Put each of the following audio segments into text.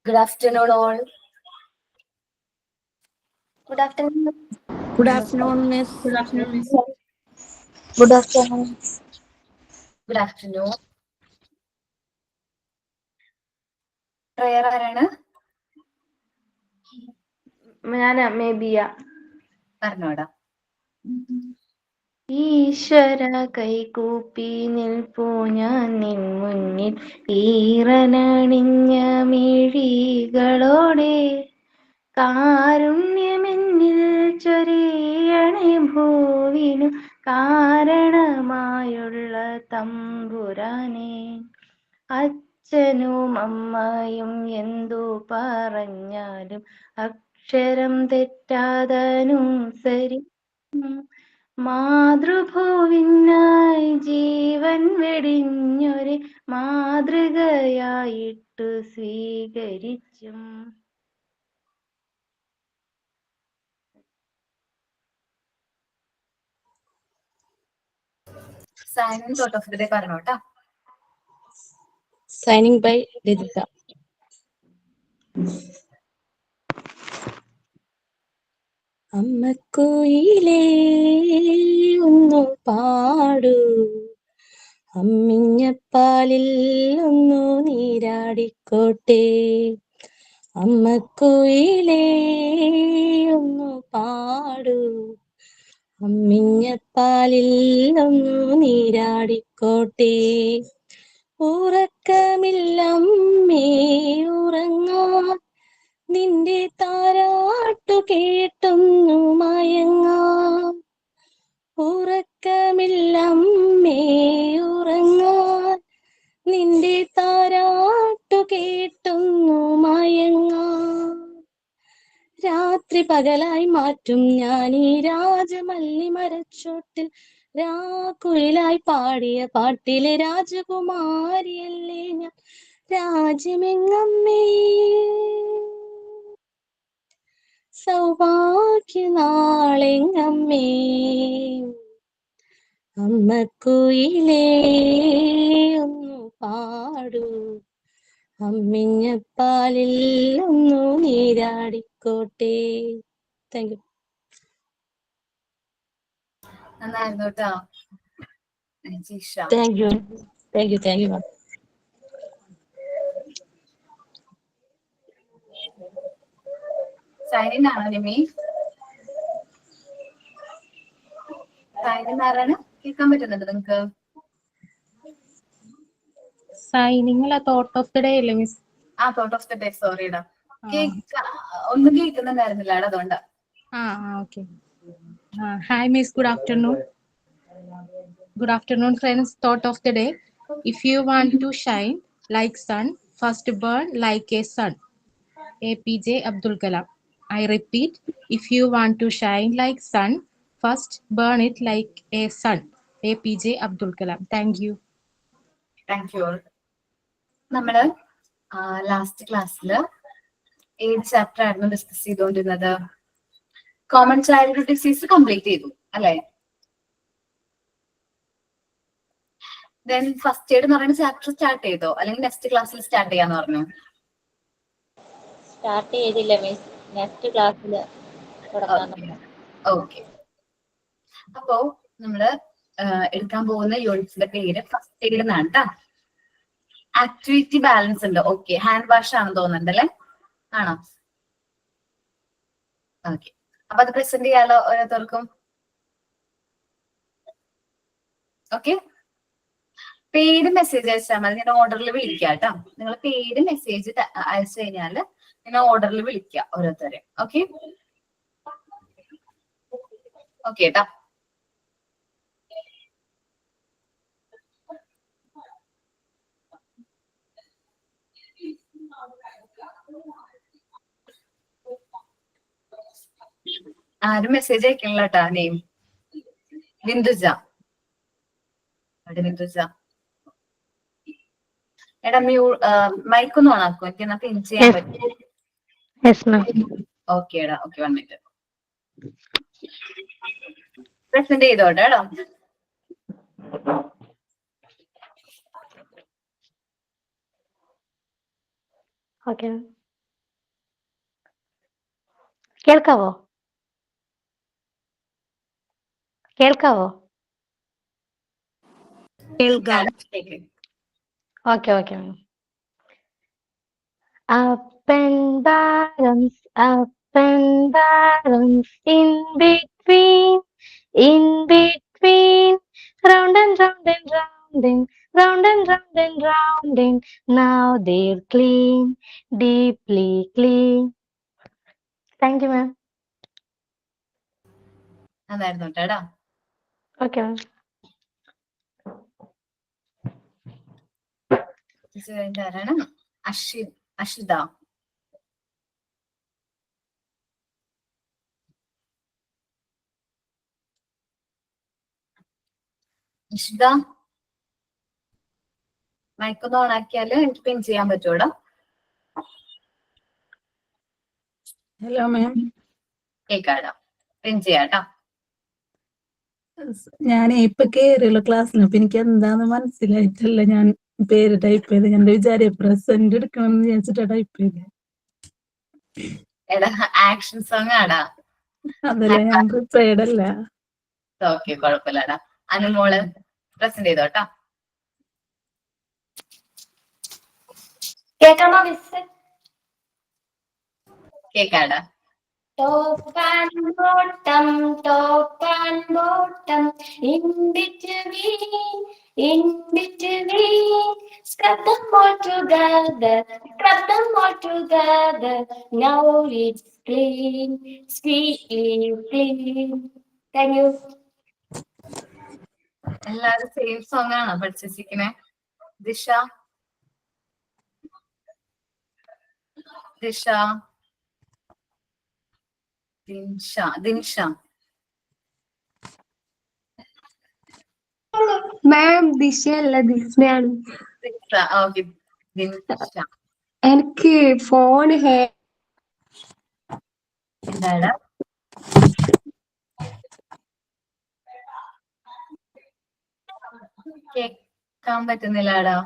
Good afternoon, all. Good afternoon. Good afternoon, Miss. Good afternoon, Miss. Good afternoon. Good afternoon. Prayer ആരാണ്? ഞാൻ മേബിയ. പറഞ്ഞോടാ. ഈശ്വര കൈകൂപ്പി നിൽപ്പൂ ഞാൻ നിൻ മുന്നിൽ ഈറനണിഞ്ഞ മിഴികളോടെ കാരുണ്യമെന്നിൽ ചൊരിയണേ ഭൂവിനു കാരണമായുള്ള തമ്പുരാനെ. അച്ഛനും അമ്മയും എന്തു പറഞ്ഞാലും അക്ഷരം തെറ്റാതനുസരിക്കും. മാതൃഭൂവിനായി ജീവൻ വെടിഞ്ഞൊരു മാതൃകയായിട്ടു സ്വീകരിച്ചും. Signing thought of the day പറഞ്ഞോട്ടാ. Signing by Ridhika. അമ്മക്കുയിലേ ഒന്നു പാടൂ, അമ്മിഞ്ഞപ്പാലിൽ ഒന്നു നീരാടിക്കോട്ടെ. അമ്മക്കുയിലേ ഒന്നു പാടൂ, അമ്മിഞ്ഞപ്പാലിൽ ഒന്നു നീരാടിക്കോട്ടെ. ഉറക്കമില്ലമ്മേ ഉറങ്ങാൻ, നിന്റെ താരാട്ടു കേട്ടൊന്നു മയങ്ങാം. ഉറക്കമില്ലമ്മേ ഉറങ്ങാൻ, നിന്റെ താരാട്ടു കേട്ടൊന്നു മയങ്ങാം. രാത്രി പകലായി മാറ്റും ഞാനീ രാജമല്ലി മരച്ചോട്ടിൽ, രാക്കുയിലായി പാടിയ പാട്ടിലെ രാജകുമാരിയല്ലേ ഞാൻ. രാജ്യമെങ്ങമ്മേ സൗഭാഗ്യനാളെങ്ങമ്മേ. അമ്മക്കുയിലേ ഒന്നു പാടൂ, അമ്മിഞ്ഞപ്പാലിൽ ഒന്നു നീരാടിക്കോട്ടെ. Thank you. നന്നായിരുന്നു കേട്ടോ. Jisha. Thank you. Thank you. Thank you ma'am. Signing ആണോ നിമി? സൈനിങ് ആരാണ്? കേൾക്കാൻ പറ്റുന്നുണ്ട് നിങ്ങക്ക്? സൈനിങ് അല്ല, തോട്ട് ഓഫ് ദി ഡേ അല്ലേ മിസ്? ആ, തോട്ട് ഓഫ് ദ ഡേ. സോറിടാ, ഒന്നും കേൾക്കുന്നുണ്ടായിരുന്നില്ല അതുകൊണ്ട്. Okay. Hi miss, good afternoon. Good afternoon, friends. Thought of the day: if you want to shine like sun, first burn like a sun. APJ Abdul Kalam. I repeat, if you want to shine like sun, first burn it like a sun. APJ Abdul Kalam. Thank you. Thank you. നമ്മള് last ക്ലാസ്സില് ഏത് chapter ആയിരുന്നു discuss ചെയ്തുകൊണ്ടിരുന്നത്? Common childhood disease complete ചെയ്തു അല്ലെ? Then first aid എന്ന് പറയുന്ന chapter start ചെയ്തോ, അല്ലെങ്കിൽ നെക്സ്റ്റ് ക്ലാസ്സിൽ സ്റ്റാർട്ട് ചെയ്യാന്ന് പറഞ്ഞു? സ്റ്റാർട്ട് ചെയ്തില്ല മിസ്, നെക്സ്റ്റ് ക്ലാസ്സിൽ തുടങ്ങാൻ. ഓക്കെ. അപ്പോ നമ്മള് എടുക്കാൻ പോകുന്ന യൂണിറ്റ്സിന്റെ പേര് ഫസ്റ്റ് എയ്ഡ് എന്നാണ് കേട്ടോ. ആക്ടിവിറ്റി ബാലൻസ് ഉണ്ട്. ഓക്കെ, ഹാൻഡ് വാഷ് ആണെന്ന് തോന്നുന്നുണ്ട് അല്ലേ? ആണോ? ഓക്കെ, അപ്പൊ അത് പ്രസന്റ് ചെയ്യാലോ ഓരോരുത്തർക്കും. ഓക്കെ, പേര് മെസ്സേജ് അയച്ചാൽ മതി. ഞാൻ ഓർഡറിൽ വിളിക്കാം കേട്ടോ. നിങ്ങൾ പേര് മെസ്സേജ് അയച്ചു കഴിഞ്ഞാല് ഞാൻ ഓർഡറിൽ വിളിക്കാം ഓരോരുത്തരെ. ഓക്കെ ഓക്കെ കേട്ടോ. ആരും മെസ്സേജ് അയക്കണില്ല കേട്ടാ. നെയിം ബിന്ദുജ. ബിന്ദുജ എടാ മൈക്ക് ഒന്ന് ഓണാക്കോ, എനിക്ക് എന്നാ പിൻ ചെയ്യാൻ പറ്റും. ഓക്കെ എടാ, ഓക്കെ, 1 മിനിറ്റ്. പ്രസന്റ് ചെയ്തോട്ടെ എടാ. ഓക്കെ. കേൾക്കാവോ? കേൾക്കാവോ? കേൾക്കാം. Okay okay. Up and bottoms, up and bottoms, in between, round and round and rounding, round and round and rounding. Now they're clean, deeply clean. Thank you, ma'am. അതായിരുന്നു കേട്ടാ. Okay, ma'am. ആരാണ്? Ashitha. Ashitha മൈക്കൊന്ന് on ആക്കിയാല് എനിക്ക് പിൻ ചെയ്യാൻ പറ്റൂടാ. Hello ma'am. കേക്കാടാ, പിൻ ചെയ്യാട്ടാ. ഞാൻ ഇപ്പൊ കേറിയുള്ള ക്ലാസ്സിന് അപ്പൊ എനിക്ക് എന്താന്ന് മനസ്സിലായിട്ടല്ല ഞാൻ പേര് ടൈപ്പ് ചെയ്ത്. ഞാൻ വിചാരിയ പ്രസന്റ് എടുക്കണം എന്ന് വിചാരിച്ചിട്ടാ ടൈപ്പ് ചെയ്ത്. എടാ ആക്ഷൻ സോങ് ആടാ. അതല്ല, ഞാൻ പ്രിപ്പയർഡ് അല്ല. ഓക്കെ, കുഴപ്പമില്ലടാ. അനുമോള് പ്രസന്റ് ചെയ്തോട്ടാ. കേൾക്കാമോ miss? കേക്കാടാ. Top and bottom, in between, scrub them all together, now it's clean, sweetly clean. Thank you. എല്ലാരും സെയിം സോങ് ആണോ പഠിച്ചിരിക്കണേ? ദിശ ദിൻഷ മാം ദിശയല്ല ദിസ്മയാണ്. ഓക്കെ, ദിൻഷ. എനിക്ക് ഫോൺ എന്താടാ? കേക്കാൻ പറ്റുന്നില്ലാടാ.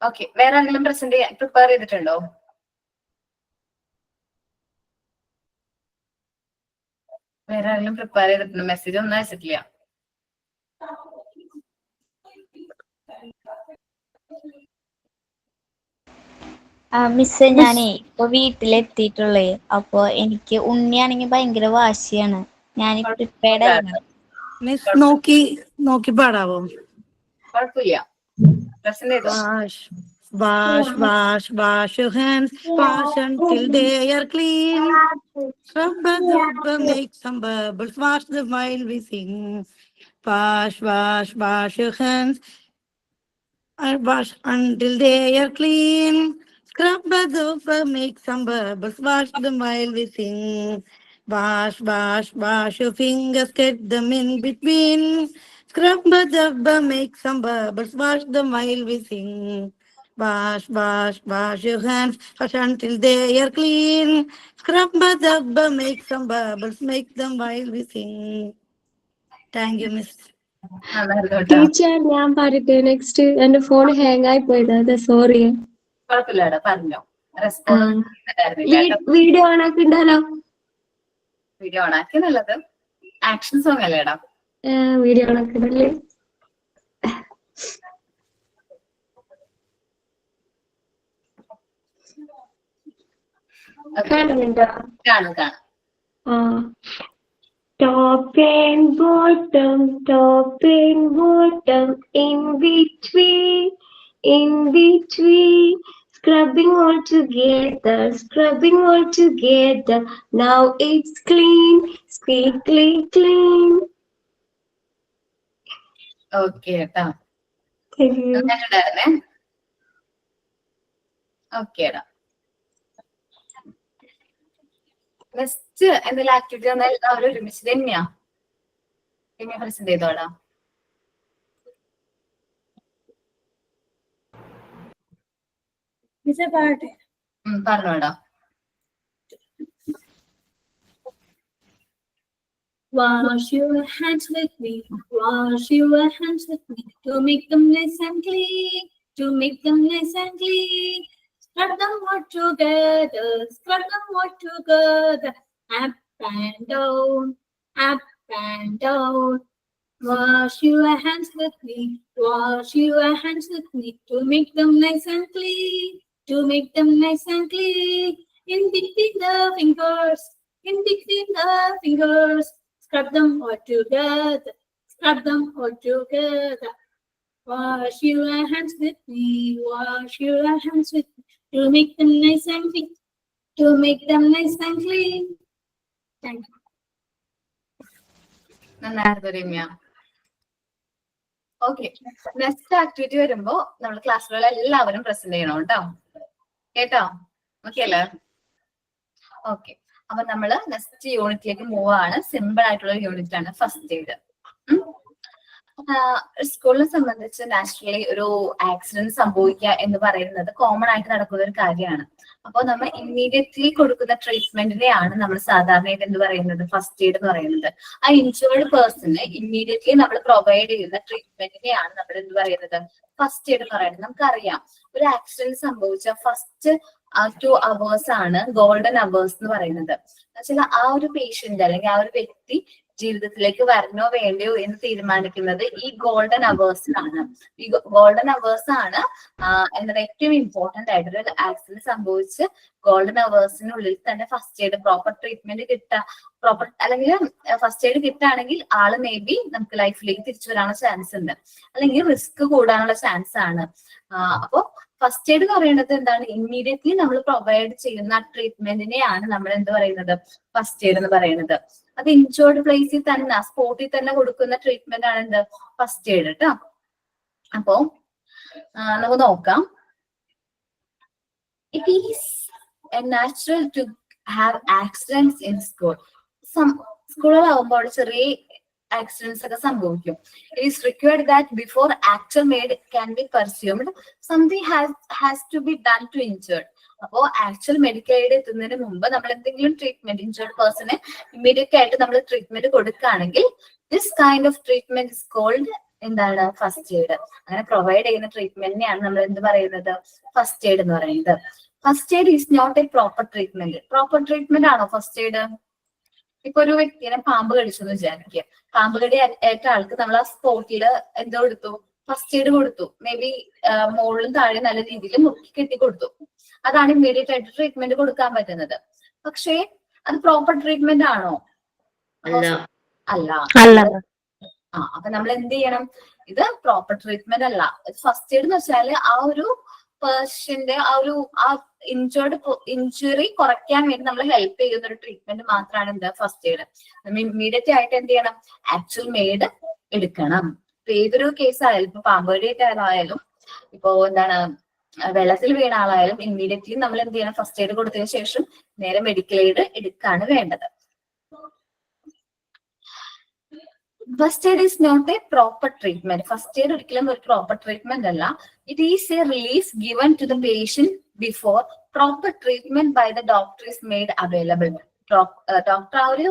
ഓക്കെ, വേറെ ആരെങ്കിലും പ്രിപ്പയർ ചെയ്തിട്ടുണ്ടോ? വേറെ ആരെങ്കിലും പ്രിപ്പയർ ചെയ്തിട്ടുണ്ടോ? മെസ്സേജ് ഒന്നും അയച്ചിട്ടില്ല. മിസ്, ഞാനേ ഇപ്പൊ വീട്ടിലെത്തിയിട്ടുള്ളേ. അപ്പൊ എനിക്ക് ഉണ്ണിയാണെങ്കിൽ ഭയങ്കര വാശിയാണ്. ഞാൻ പ്രിപ്പയർഡ് ആയിരുന്നു. മിസ് നോക്കി പാടാവോ? കുഴപ്പമില്ല, പ്രസന്റ് ചെയ്തോ. Wash your hands, wash until they are clean. Rubber, make some bubbles, wash them while we sing. Wash your hands, wash until they are clean. Scrub the make some bubbles, wash them while we sing. Wash your fingers, get them in between. Scrub the make some bubbles, wash them while we sing. Wash your hands, wash until they are clean. Scrub the make some bubbles, make them while we sing. Thank you, miss. Teacher ഞാൻ പറയട്ടെ next. എന്റെ phone hang ആയി പോയത്, അതെ sorry. കുഴപ്പമില്ലടാ, പറഞ്ഞോ. Respond video on ആക്കി ഉണ്ടല്ലോ. Video on ആക്കി നല്ലത്. ആക്ഷൻ സോങ് അല്ലേടാ? വീഡിയോ ഓൺ ആക്കി ഉണ്ടല്ലേ. കാണുന്നുണ്ടോ? കാണും. Top and bottom, in between, scrubbing all together, now it's clean, squeaky clean. Okay കേട്ടാ. Thank you. ഉണ്ടായിരുന്നേ. ഓക്കേടാ. നെക്സ്റ്റ് എന്തെങ്കിലും ആക്ടിവിറ്റി വന്നാൽ എല്ലാവരും ഒരുമിച്ച് തന്നെയാ present ചെയ്തോടാ. പറഞ്ഞോടാ. Wash your hands with me. Wash your hands with me to make them nice and clean. To make them nice and clean. Scrub them all together. Scrub them all together. Up and down. Up and down. Wash your hands with me. Wash your hands with me to make them nice and clean. To make them nice and clean. In between the fingers. In between the fingers. Scrub them all together. Scrub them all together. Wash your hands with me. Wash your hands with me to make them nice and clean. To make them nice and clean. Thank you. നന്നായിരുന്നു Ramya. Okay, next activity വരുമ്പോ നമ്മൾ ക്ലാസ്സിലുള്ള എല്ലാവരും present ചെയ്യണം കേട്ടോ. കേട്ടോ? Okay അല്ലേ? Okay, അപ്പൊ നമ്മള് നെക്സ്റ്റ് യൂണിറ്റിലേക്ക് മൂവ് ആണ്. സിമ്പിൾ ആയിട്ടുള്ള യൂണിറ്റ് ആണ് ഫസ്റ്റ് എയ്ഡ്. സ്കൂളിനെ സംബന്ധിച്ച് നാച്ചുറലി ഒരു ആക്സിഡന്റ് സംഭവിക്കുക എന്ന് പറയുന്നത് കോമൺ ആയിട്ട് നടക്കുന്ന ഒരു കാര്യമാണ്. അപ്പോൾ നമ്മൾ ഇമ്മീഡിയറ്റ്ലി കൊടുക്കുന്ന ട്രീറ്റ്മെന്റിനെയാണ് നമ്മൾ സാധാരണയായിട്ട് എന്ത് പറയുന്നത്, ഫസ്റ്റ് എയ്ഡ് എന്ന് പറയുന്നത്. ആ ഇൻജേർഡ് പേഴ്സണ് ഇമ്മീഡിയറ്റ്ലി നമ്മൾ പ്രൊവൈഡ് ചെയ്യുന്ന ട്രീറ്റ്മെന്റിനെയാണ് നമ്മൾ എന്ത് പറയുന്നത്, ഫസ്റ്റ് എയ്ഡ് എന്ന് പറയുന്നത്. നമുക്കറിയാം ഒരു ആക്സിഡന്റ് സംഭവിച്ച ഫസ്റ്റ് 2 hours ആണ് ഗോൾഡൻ അവേഴ്സ് എന്ന് പറയുന്നത്. എന്നുവെച്ചാൽ ആ ഒരു പേഷ്യന്റ് അല്ലെങ്കിൽ ആ ഒരു വ്യക്തി ജീവിതത്തിലേക്ക് വരണോ വേണ്ടയോ എന്ന് തീരുമാനിക്കുന്നത് ഈ ഗോൾഡൻ അവേഴ്സിലാണ്. ഈ ഗോൾഡൻ അവേഴ്സ് ആണ് എന്താണ് ഏറ്റവും ഇമ്പോർട്ടന്റ് ആയിട്ട്. ഒരു ആക്സിഡന്റ് സംഭവിച്ച് ഗോൾഡൻ അവേഴ്സിനുള്ളിൽ തന്നെ first aid proper treatment proper അല്ലെങ്കിൽ ഫസ്റ്റ് എയ്ഡ് കിട്ടുകയാണെങ്കിൽ ആള് മേ ബി നമുക്ക് ലൈഫിലേക്ക് തിരിച്ചു വരാനുള്ള ചാൻസ് ഉണ്ട്, അല്ലെങ്കിൽ റിസ്ക് കൂടാനുള്ള ചാൻസ് ആണ്. അപ്പോ ഫസ്റ്റ് എയ്ഡ് എന്ന് പറയുന്നത് എന്താണ്, ഇമ്മീഡിയറ്റ്ലി നമ്മൾ പ്രൊവൈഡ് ചെയ്യുന്ന ട്രീറ്റ്മെന്റിനെയാണ് നമ്മൾ എന്ത് പറയുന്നത്, ഫസ്റ്റ് എയ്ഡ് എന്ന് പറയുന്നത്. അത് ഇൻജേർഡ് പ്ലേസിൽ തന്നെ സ്പോട്ടിൽ തന്നെ കൊടുക്കുന്ന ട്രീറ്റ്മെന്റ് ആണ് എന്ത്, ഫസ്റ്റ് എയ്ഡ് കേട്ടോ. അപ്പോ നമുക്ക് നോക്കാം. It is natural to have accidents in school. സ്കൂളുകളാവുമ്പോൾ ചെറിയ ആക്സിഡന്റ്സ് ഒക്കെ സംഭവിക്കും. It is required that before actual made can be presumed something has to be done to injured. അപ്പോ ആക്ച്വൽ മെഡിക്കൽ എയ്ഡ് എത്തുന്നതിന് മുമ്പ് നമ്മൾ എന്തെങ്കിലും ട്രീറ്റ്മെന്റ് ഇൻജേർഡ് പേഴ്സണ് ഇമ്മീഡിയറ്റ് ആയിട്ട് നമ്മൾ ട്രീറ്റ്മെന്റ് കൊടുക്കുകയാണെങ്കിൽ this kind of treatment is called എന്താണ്, first aid. അങ്ങനെ പ്രൊവൈഡ് ചെയ്യുന്ന ട്രീറ്റ്മെന്റിനെയാണ് നമ്മൾ എന്ത് പറയുന്നത്, ഫസ്റ്റ് എയ്ഡ് എന്ന് പറയുന്നത്. First aid is not a proper treatment. Proper treatment ആണോ ഫസ്റ്റ് എയ്ഡ്? ഇപ്പൊ ഒരു വ്യക്തിനെ പാമ്പ് കടിച്ചു എന്ന് വിചാരിക്കുക. പാമ്പ് കടി ഏറ്റ ആൾക്ക് നമ്മൾ ആ സ്പോട്ടിൽ എന്തോ കൊടുത്തു, ഫസ്റ്റ് എയ്ഡ് കൊടുത്തു. മേ ബി മുകളിലും താഴെ നല്ല രീതിയിൽ മുറുക്കി കെട്ടി കൊടുത്തു. അതാണ് ഇമ്മീഡിയറ്റ് ആയിട്ട് ട്രീറ്റ്മെന്റ് കൊടുക്കാൻ പറ്റുന്നത്. പക്ഷേ അത് പ്രോപ്പർ ട്രീറ്റ്മെന്റ് ആണോ? അല്ല. അപ്പൊ നമ്മൾ എന്ത് ചെയ്യണം, ഇത് പ്രോപ്പർ ട്രീറ്റ്മെന്റ് അല്ല. ഫസ്റ്റ് എയ്ഡ് എന്ന് വെച്ചാല് ആ ഒരു പേഷ്യന്റ് ആ ഇഞ്ചുറി കുറയ്ക്കാൻ വേണ്ടി നമ്മൾ ഹെൽപ്പ് ചെയ്യുന്ന ഒരു ട്രീറ്റ്മെന്റ് മാത്രമാണ് എന്ത്, ഫസ്റ്റ് എയ്ഡ്. നമ്മൾ ഇമ്മീഡിയറ്റ് ആയിട്ട് എന്ത് ചെയ്യണം, ആക്ച്വൽ മെയ്ഡ് എടുക്കണം. ഇപ്പൊ ഏതൊരു കേസ് ആയാലും, ഇപ്പൊ പാമ്പ് കടിയേറ്റ ആളായാലും, ഇപ്പോ എന്താണ് വെള്ളത്തിൽ വീണ ആളായാലും ഇമ്മീഡിയറ്റ്ലി നമ്മൾ എന്ത് ചെയ്യണം, ഫസ്റ്റ് എയ്ഡ് കൊടുത്തതിന് ശേഷം നേരെ മെഡിക്കൽ എയ്ഡ് എടുക്കാണ് വേണ്ടത്. First aid is not a proper treatment. First aid ഒരിക്കലും ഒരു പ്രോപ്പർ ട്രീറ്റ്മെന്റ് അല്ല. It is a relief given to the patient before proper treatment by the doctor is made available. Doctor ആ ഒരു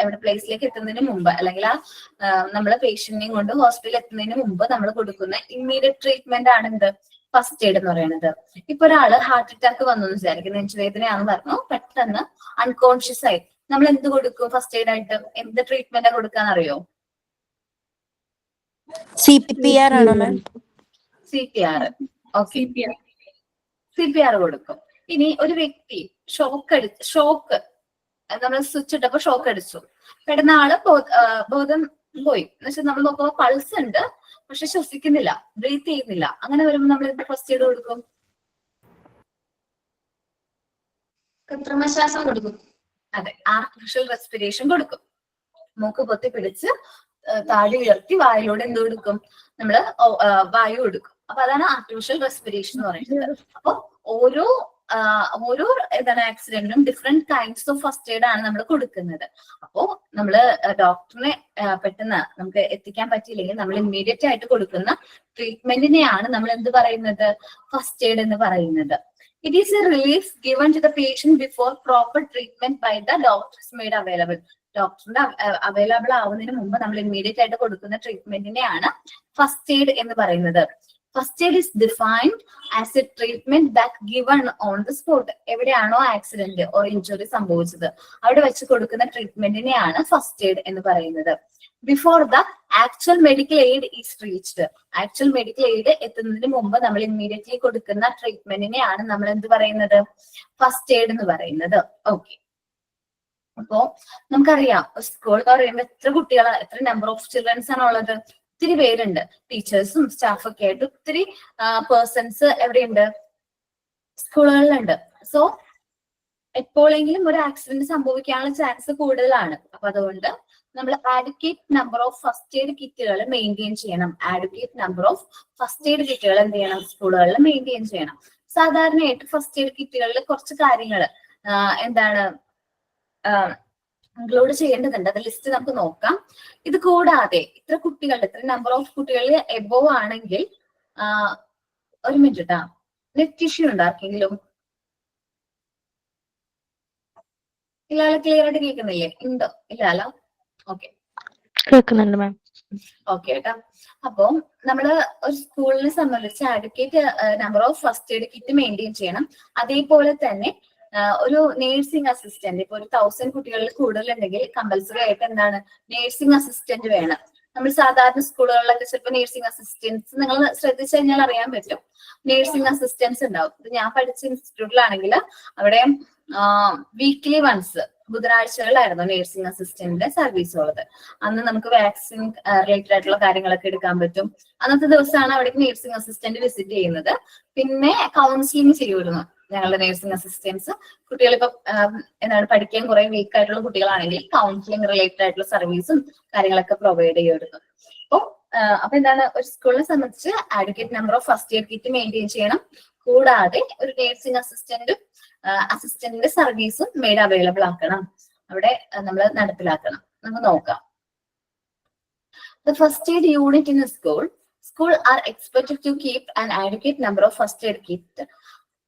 എവിടെ പ്ലേസിലേക്ക് എത്തുന്നതിന് മുമ്പ്, അല്ലെങ്കിൽ ആ നമ്മളെ പേഷ്യന്റിനെയും കൊണ്ട് ഹോസ്പിറ്റലിൽ എത്തുന്നതിന് മുമ്പ് നമ്മൾ കൊടുക്കുന്ന ഇമ്മീഡിയറ്റ് ട്രീറ്റ്മെന്റ് ആണ് എന്ത്, ഫസ്റ്റ് എയ്ഡ് എന്ന് പറയുന്നത്. ഇപ്പൊ ഒരാള് ഹാർട്ട് അറ്റാക്ക് വന്നു എന്ന് വിചാരിക്കും, നെഞ്ചുവേദനയാണെന്ന് പറഞ്ഞു, പെട്ടെന്ന് അൺകോൺഷ്യസ് ആയി, നമ്മൾ എന്ത് കൊടുക്കും ഫസ്റ്റ് എയ്ഡ് ആയിട്ട്? എന്ത് ട്രീറ്റ്മെന്റ് കൊടുക്കാന്ന് അറിയോ? CPR ആണോ മാം? CPR. ഓക്കെ, CPR കൊടുക്കും. ഇനി ഒരു വ്യക്തി ഷോക്ക് നമ്മൾ സ്വിച്ച് ഇട്ടപ്പോ ഷോക്ക് അടിച്ചു, പെട്ടെന്ന് ആള് ബോധം പോയി എന്ന് വെച്ചാൽ നമ്മൾ നോക്കുമ്പോ പൾസ് ഉണ്ട്, പക്ഷെ ശ്വസിക്കുന്നില്ല, ബ്രീത്ത് ചെയ്യുന്നില്ല. അങ്ങനെ വരുമ്പോൾ നമ്മൾ എന്ത് ഫസ്റ്റ് എയ്ഡ് കൊടുക്കും? കൃത്രിമശ്വാസം കൊടുക്കും. അതെ, ആർട്ടിഫിഷ്യൽ റെസ്പിറേഷൻ കൊടുക്കും. മൂക്ക് പൊത്തി പിടിച്ച് താടി ഉയർത്തി വായിലൂടെ എന്ത് കൊടുക്കും, നമ്മള് വായു കൊടുക്കും. അപ്പൊ അതാണ് ആർട്ടിഫിഷ്യൽ റെസ്പിറേഷൻ എന്ന് പറയുന്നത്. അപ്പൊ ഓരോ എന്താണ് ആക്സിഡന്റിനും different kinds of first aid ആണ് നമ്മൾ കൊടുക്കുന്നത്. അപ്പോ നമ്മള് ഡോക്ടറിനെ പെട്ടെന്ന് നമുക്ക് എത്തിക്കാൻ പറ്റിയില്ലെങ്കിൽ നമ്മൾ ഇമ്മീഡിയറ്റ് ആയിട്ട് കൊടുക്കുന്ന ട്രീറ്റ്മെന്റിനെയാണ് നമ്മൾ എന്ത് പറയുന്നത്, ഫസ്റ്റ് എയ്ഡ് എന്ന് പറയുന്നത്. It is a relief given to the patient before proper treatment by the doctors made available. ഡോക്ടറിന്റെ അവൈലബിൾ ആവുന്നതിന് മുമ്പ് നമ്മൾ ഇമ്മീഡിയറ്റ് ആയിട്ട് കൊടുക്കുന്ന ട്രീറ്റ്മെന്റിനെയാണ് ഫസ്റ്റ് എയ്ഡ് എന്ന് പറയുന്നത്. First aid is defined as A treatment that given on the spot. എവിടെയാണോ accident or injury സംഭവിച്ചത് അവിടെ വെച്ച് കൊടുക്കുന്ന ട്രീറ്റ്മെന്റിനെയാണ് ഫസ്റ്റ് എയ്ഡ് എന്ന് പറയുന്നത്. Before the actual medical aid is reached. Actual medical aid എത്തുന്നതിന് മുമ്പ് നമ്മൾ ഇമ്മീഡിയറ്റ്ലി കൊടുക്കുന്ന ട്രീറ്റ്മെന്റിനെയാണ് നമ്മൾ എന്ത് പറയുന്നത്? ഫസ്റ്റ് എയ്ഡ് എന്ന് പറയുന്നത്. ഓക്കെ, അപ്പോ നമുക്കറിയാം സ്കൂൾ എന്ന് പറയുമ്പോൾ എത്ര കുട്ടികളാണ്, എത്ര നമ്പർ ഓഫ് ചിൽഡ്രൻസ് ആണ് ഉള്ളത്? ഒത്തിരി പേരുണ്ട്. ടീച്ചേഴ്സും സ്റ്റാഫൊക്കെ ആയിട്ട് ഒത്തിരി പേഴ്സൺസ് എവിടെയുണ്ട്? സ്കൂളുകളിലുണ്ട്. സോ എപ്പോഴെങ്കിലും ഒരു ആക്സിഡന്റ് സംഭവിക്കാനുള്ള ചാൻസ് കൂടുതലാണ്. അപ്പൊ അതുകൊണ്ട് നമ്മൾ advocate number of first aid കിറ്റുകൾ മെയിൻറ്റെയിൻ ചെയ്യണം. Advocate number of first aid കിറ്റുകൾ എന്ത് ചെയ്യണം? സ്കൂളുകളിൽ മെയിൻറ്റെയിൻ ചെയ്യണം. സാധാരണയായിട്ട് ഫസ്റ്റ് എയ്ഡ് കിറ്റുകളിൽ കുറച്ച് കാര്യങ്ങൾ എന്താണ് ഇൻക്ലൂഡ് ചെയ്യേണ്ടതുണ്ട്. അത് ലിസ്റ്റ് നമുക്ക് നോക്കാം. ഇത് കൂടാതെ ഇത്ര കുട്ടികൾ, ഇത്ര നമ്പർ ഓഫ് കുട്ടികൾ എബോവ് ആണെങ്കിൽ ഒരു മിനിറ്റ് ട്ടാ, നെറ്റ് ഇഷ്യൂ ഉണ്ടോ ആർക്കെങ്കിലും? ഇല്ലാലോ, ക്ലിയർ ആയിട്ട് കേൾക്കുന്നില്ലേ? ഉണ്ടോ? ഇല്ലാലോ? ഓക്കെ, കേൾക്കുന്നുണ്ട് മാം. ഓക്കെ കേട്ടോ. അപ്പോ നമ്മള് ഒരു സ്കൂളിനെ സംബന്ധിച്ച് advocate number of first aid kit maintain ചെയ്യണം. അതേപോലെ തന്നെ ഒരു നേഴ്സിംഗ് അസിസ്റ്റന്റ്, ഇപ്പൊ ഒരു 1000 കുട്ടികളിൽ കൂടുതലുണ്ടെങ്കിൽ കമ്പൽസറി ആയിട്ട് എന്താണ്? നേഴ്സിംഗ് അസിസ്റ്റന്റ് വേണം. നമ്മൾ സാധാരണ സ്കൂളുകളിലൊക്കെ ചിലപ്പോൾ നേഴ്സിംഗ് അസിസ്റ്റൻസ് നിങ്ങൾ ശ്രദ്ധിച്ചു കഴിഞ്ഞാൽ അറിയാൻ പറ്റും. നേഴ്സിംഗ് അസിസ്റ്റൻസ് ഉണ്ടാവും. ഇത് ഞാൻ പഠിച്ച ഇൻസ്റ്റിറ്റ്യൂട്ടിലാണെങ്കിൽ അവിടെ വീക്ക്ലി വൺസ് ബുധനാഴ്ചകളിലായിരുന്നു നേഴ്സിംഗ് അസിസ്റ്റന്റിന്റെ സർവീസ് ഉള്ളത്. അന്ന് നമുക്ക് വാക്സിൻ റിലേറ്റഡ് ആയിട്ടുള്ള കാര്യങ്ങളൊക്കെ എടുക്കാൻ പറ്റും. അന്നത്തെ ദിവസമാണ് അവിടേക്ക് നേഴ്സിംഗ് അസിസ്റ്റന്റ് വിസിറ്റ് ചെയ്യുന്നത്. പിന്നെ കൗൺസിലിംഗ് ചെയ്യുമായിരുന്നു ഞങ്ങളുടെ നേഴ്സിംഗ് അസിസ്റ്റൻസ്. കുട്ടികളിപ്പോ എന്താണ് പഠിക്കാൻ കുറെ വീക്ക് ആയിട്ടുള്ള കുട്ടികളാണെങ്കിൽ കൗൺസിലിംഗ് റിലേറ്റഡ് ആയിട്ടുള്ള സർവീസും കാര്യങ്ങളൊക്കെ പ്രൊവൈഡ് ചെയ്യുമായിരുന്നു. അപ്പൊ എന്താണ്, ഒരു സ്കൂളിനെ സംബന്ധിച്ച് advocate number of first aid kit maintain ചെയ്യണം. കൂടാതെ ഒരു നേഴ്സിംഗ് അസിസ്റ്റന്റിന്റെ സർവീസും മെയ്ഡ് അവൈലബിൾ ആക്കണം, അവിടെ നമ്മൾ നടപ്പിലാക്കണം. നമുക്ക് നോക്കാം. The first aid unit in a school are expected to keep an adequate number of first aid kit.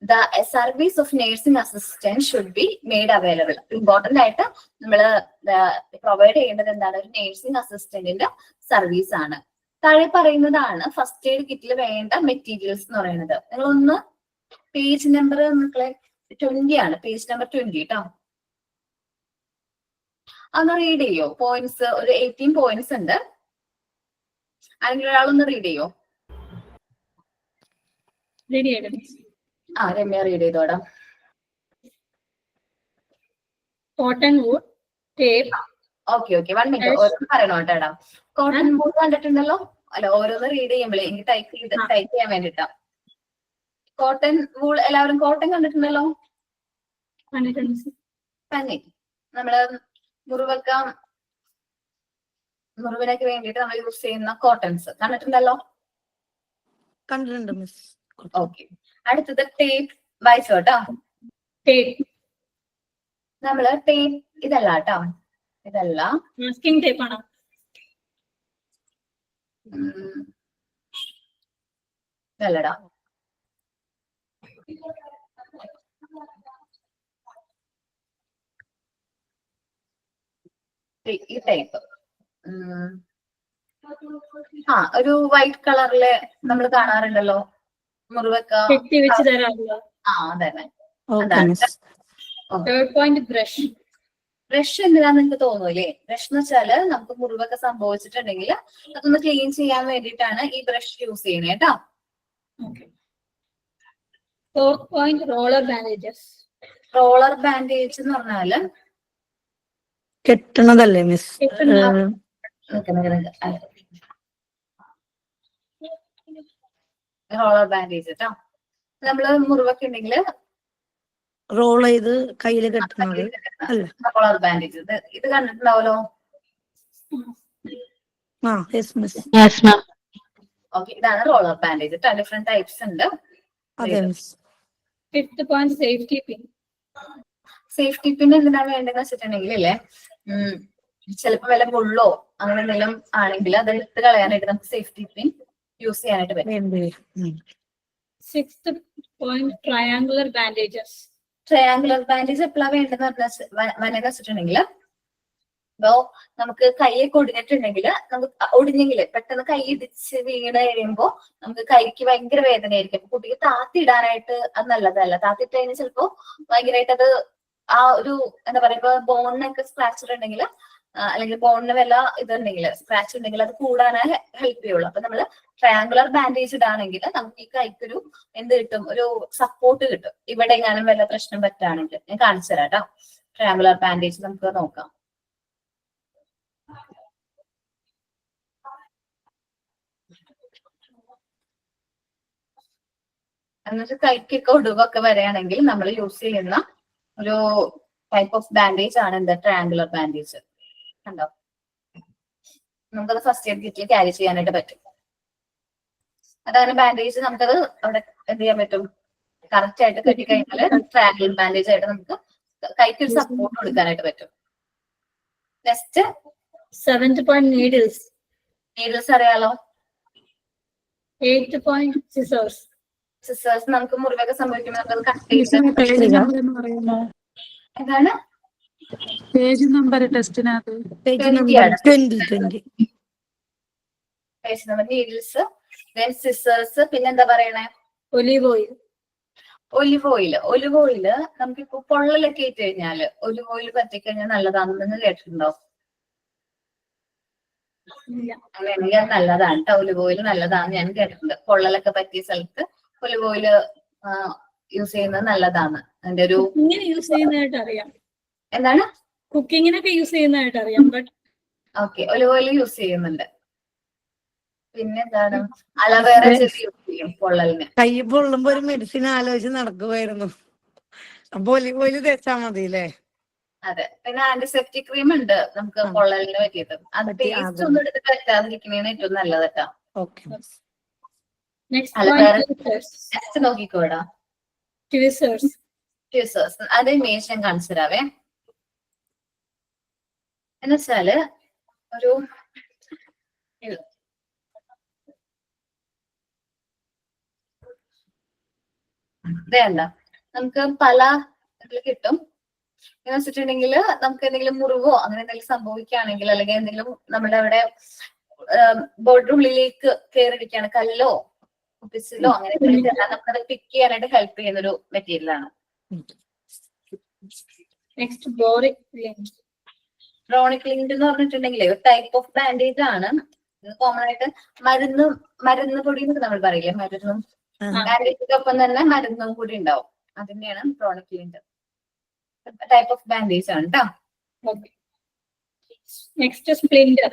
The service of nursing assistant should be made available. Important ആയിട്ട് നമ്മൾ provide ചെയ്യേണ്ടത് എന്താണ്? ഒരു നേഴ്സിംഗ് അസിസ്റ്റന്റിന്റെ സർവീസ് ആണ്. താഴെ പറയുന്നതാണ് first aid കിറ്റിൽ വേണ്ട materials എന്ന് പറയുന്നത്. നിങ്ങളൊന്ന് പേജ് നമ്പർ മക്കളെ 20 ആണ്, പേജ് നമ്പർ 20 കേട്ടോ. അതൊന്ന് റീഡ് ചെയ്യോ? പോയിന്റ്സ് ഒരു 18 പോയിന്റ്സ് ഉണ്ട്. അല്ലെങ്കിൽ ഒരാളൊന്ന് റീഡ് ചെയ്യോ? രമ്യ റീഡ് ചെയ്തോടാ. Cotton wood, tape. Okay 1 minute ഓരോന്ന് പറയണോട്ടാ. കോട്ടൺ വുഡ് കണ്ടിട്ടുണ്ടല്ലോ? അല്ല, ഓരോന്ന് റീഡ് ചെയ്യുമ്പോഴേ എനിക്ക് ടൈപ്പ് ചെയ്യാൻ വേണ്ടിട്ടാ. കോട്ടൺ വൂൾ എല്ലാവരും കോട്ടൺ കണ്ടിട്ടുണ്ടല്ലോ? പന്നി നമ്മള് മുറിവിനൊക്കെ വേണ്ടിയിട്ട് നമ്മൾ യൂസ് ചെയ്യുന്ന കോട്ടൺസ് കണ്ടിട്ടുണ്ടല്ലോ? കണ്ടിട്ടുണ്ട് മിസ്. ഓക്കെ, അടുത്തത് ടേപ്പ്. വായിച്ചോട്ടോ. ടേപ്പ് നമ്മള് ടേപ്പ് ഇതല്ല കേട്ടോ, ഇതല്ല, മാസ്കിംഗ് ടേപ്പ് ആണോ? ഇതല്ലടാ. ഈ ടൈപ്പ് ഒരു വൈറ്റ് കളറില് നമ്മൾ കാണാറുണ്ടല്ലോ മുറിവൊക്കെ. അതെ. ബ്രഷ് എന്തിനാന്ന് നിങ്ങൾക്ക് തോന്നൂലേ? ബ്രഷ് എന്ന് വെച്ചാല് നമുക്ക് മുറിവൊക്കെ സംഭവിച്ചിട്ടുണ്ടെങ്കിൽ അതൊന്ന് ക്ലീൻ ചെയ്യാൻ വേണ്ടിയിട്ടാണ് ഈ ബ്രഷ് യൂസ് ചെയ്യുന്നത് കേട്ടോ. റോളർ ബാൻഡേജ് എന്ന് പറഞ്ഞാല് കെട്ടണതല്ലേ മിസ്? റോളർ ബാൻഡേജ് കേട്ടോ. നമ്മള് മുറിവൊക്കെ ഉണ്ടെങ്കിൽ റോൾ ചെയ്ത് കയ്യില് കെട്ടുന്നത് റോളർ ബാൻഡേജ്. ഇത് കണ്ടിട്ടുണ്ടാവല്ലോ? ഓക്കെ, ഇതാണ് റോളർ ബാൻഡേജ്. ഡിഫറെന്റ് ടൈപ്സ് ഉണ്ട്. സേഫ്റ്റി പിൻ എന്തിനാ വേണ്ടതെന്ന് വെച്ചിട്ടുണ്ടെങ്കിൽ അല്ലേ, ചിലപ്പോ വല്ല മുള്ളോ അങ്ങനെ എന്തെങ്കിലും ആണെങ്കിൽ അത് എടുത്ത് കളയാനായിട്ട് നമുക്ക് സേഫ്റ്റി പിൻ യൂസ് ചെയ്യാനായിട്ട് പറ്റും. Sixth point, triangular bandages. Triangular bandage എപ്പോഴാണ് വേണ്ടതെന്ന് വനക വെച്ചിട്ടുണ്ടെങ്കിൽ ഇപ്പോ നമുക്ക് കൈയൊക്കെ ഒടിഞ്ഞിട്ടുണ്ടെങ്കിൽ നമുക്ക് ഒടിഞ്ഞെങ്കിൽ പെട്ടെന്ന് കൈ ഇടിച്ച് വീണ് കഴിയുമ്പോ നമുക്ക് കൈക്ക് ഭയങ്കര വേദനയായിരിക്കും. അപ്പൊ കുട്ടിക്ക് താത്തി ഇടാനായിട്ട് അത് നല്ലതല്ല. താത്തി ഇട്ട് കഴിഞ്ഞാൽ ചിലപ്പോ ഭയങ്കരമായിട്ട് അത് ആ ഒരു എന്താ പറയാ ഇപ്പൊ ബോണിനൊക്കെ സ്ക്രാച്ച് ഉണ്ടെങ്കിൽ അല്ലെങ്കിൽ ബോണിന് വല്ല ഇതുണ്ടെങ്കിൽ സ്ക്രാച്ച് ഉണ്ടെങ്കിൽ അത് കൂടാനേ ഹെൽപ്പ് ചെയ്യുള്ളൂ. അപ്പൊ നമ്മള് ട്രയാങ്കുലർ ബാൻഡേജ് ഇടാണെങ്കിൽ നമുക്ക് ഈ കൈക്കൊരു എന്ത് കിട്ടും, ഒരു സപ്പോർട്ട് കിട്ടും. ഇവിടെ എങ്ങാനും വല്ല പ്രശ്നം പറ്റുകയാണെങ്കിൽ ഞാൻ കാണിച്ചു തരാം കേട്ടോ. ട്രയാങ്കുലർ ബാൻഡേജ് നമുക്ക് നോക്കാം. എന്നിട്ട് കൈക്കൊക്കെ ഒടിവൊക്കെ വരികയാണെങ്കിൽ നമ്മൾ യൂസ് ചെയ്യുന്ന ഒരു ടൈപ്പ് ഓഫ് ബാൻഡേജ് ആണ് എന്താ ട്രയാങ്കുലർ ബാൻഡേജ്. കണ്ടോ, നമുക്കത് ഫസ്റ്റ് എയ്ഡ് കിറ്റിൽ ക്യാരി ചെയ്യാനായിട്ട് പറ്റും. അതാണ് ബാൻഡേജ് നമുക്കത് അവിടെ എന്ത് ചെയ്യാൻ പറ്റും, കറക്റ്റ് ആയിട്ട് കെട്ടിക്കഴിഞ്ഞാൽ ട്രയാങ്കുലർ ബാൻഡേജ് ആയിട്ട് നമുക്ക് കൈക്ക് ഒരു സപ്പോർട്ട് കൊടുക്കാനായിട്ട് പറ്റും. Next 7th point, needles. Needles അറിയാലോ. 8th point, scissors. സിസേഴ്സ് നമുക്ക് മുറിവൊക്കെ സംഭവിക്കുമ്പോൾ നമുക്കത് കട്ട് ചെയ്ത് പേജ് നമ്പർ എന്ന് പറയുമ്പോ എന്താണ് പേജ് നമ്പർ ടെസ്റ്റിനകത്ത് പേജ് 20 നമ്പർ ആണ്. 20. Page number, needles, then scissors, പിന്നെന്താ പറയണേ Olive oil. Olive oil. Olive oil നമുക്കിപ്പോ പൊള്ളലൊക്കെ ഇട്ട് കഴിഞ്ഞാല് ഒലിവ് ഓയിൽ പറ്റിക്കഴിഞ്ഞാൽ നല്ലതാണെന്ന് നിങ്ങൾ കേട്ടിട്ടുണ്ടോ? അങ്ങനെയാണെങ്കിൽ അത് നല്ലതാണ് കേട്ടോ. ഒലിവ് ഓയിൽ നല്ലതാണെന്ന് ഞാൻ കേട്ടിട്ടുണ്ട്. പൊള്ളലൊക്കെ പറ്റിയ സ്ഥലത്ത് ഒലിവ് ഓയിൽ യൂസ് ചെയ്യുന്നത് നല്ലതാണ്. അതിന്റെ ഒരു ഇങ്ങനെ യൂസ് ചെയ്യുന്നതായിട്ട് അറിയാം. എന്താണ് കുക്കിങ്ങിനൊക്കെ യൂസ് ചെയ്യുന്നതായിട്ട് അറിയാം. But okay, olive oil use ചെയ്യുന്നുണ്ട്. പിന്നെ എന്താണ് അലവേറ ജെൽ യൂസ് ചെയ്യും പൊള്ളലിന്. കൈ പൊള്ളുമ്പോ ഒരു മെഡിസിൻ ആലോചിച്ച് നടക്കുമായിരുന്നു. അപ്പൊ ഒലിവ് തേച്ചാ മതി അല്ലേ? അതെ, പിന്നെ ആന്റിസെപ്റ്റിക് ക്രീം ഉണ്ട് നമുക്ക് പൊള്ളലിന് പറ്റിയത്. അത് പേസ്റ്റ് ഒന്നും എടുത്ത് പറ്റാതിരിക്കുന്നതാണ് ഏറ്റവും നല്ലത് കേട്ടോ. Okay. next aloe vera point, tweezers. Next നോക്കിക്കോടാ. Tweezers. ട്യൂസേഴ്സ് അത് ഇമേജ് ഞാൻ കാണിച്ചു തരാവേ. എന്നുവെച്ചാല് ഒരു വേണ്ട, നമുക്ക് പല ഇതിൽ കിട്ടും. എന്ന് വെച്ചിട്ടുണ്ടെങ്കിൽ നമുക്ക് എന്തെങ്കിലും മുറിവോ അങ്ങനെ എന്തെങ്കിലും സംഭവിക്കുകയാണെങ്കിൽ അല്ലെങ്കിൽ എന്തെങ്കിലും നമ്മുടെ അവിടെ ബോർഡർ ഉള്ളിലേക്ക് കയറിയിരിക്കുകയാണ്, കല്ലോ പിച്ചിലോ അങ്ങനെ നമുക്കത് പിക്ക് ചെയ്യാനായിട്ട് ഹെൽപ്പ് ചെയ്യുന്ന ഒരു മെറ്റീരിയൽ ആണ്. Next, boric lint. Chronic link എന്ന് പറഞ്ഞിട്ടുണ്ടെങ്കിൽ ഒരു ടൈപ്പ് ഓഫ് ബാൻഡേജ് ആണ്. കോമൺ ആയിട്ട് മരുന്ന് പൊടി എന്നൊക്കെ നമ്മൾ പറയില്ലേ, മരുന്നും ബാൻഡേജിനൊപ്പം തന്നെ മരുന്നും കൂടി ഉണ്ടാവും. അതിന്റെയാണ് chronic link. Type of bandage ആണ് കേട്ടോ. Okay. Next, splinter.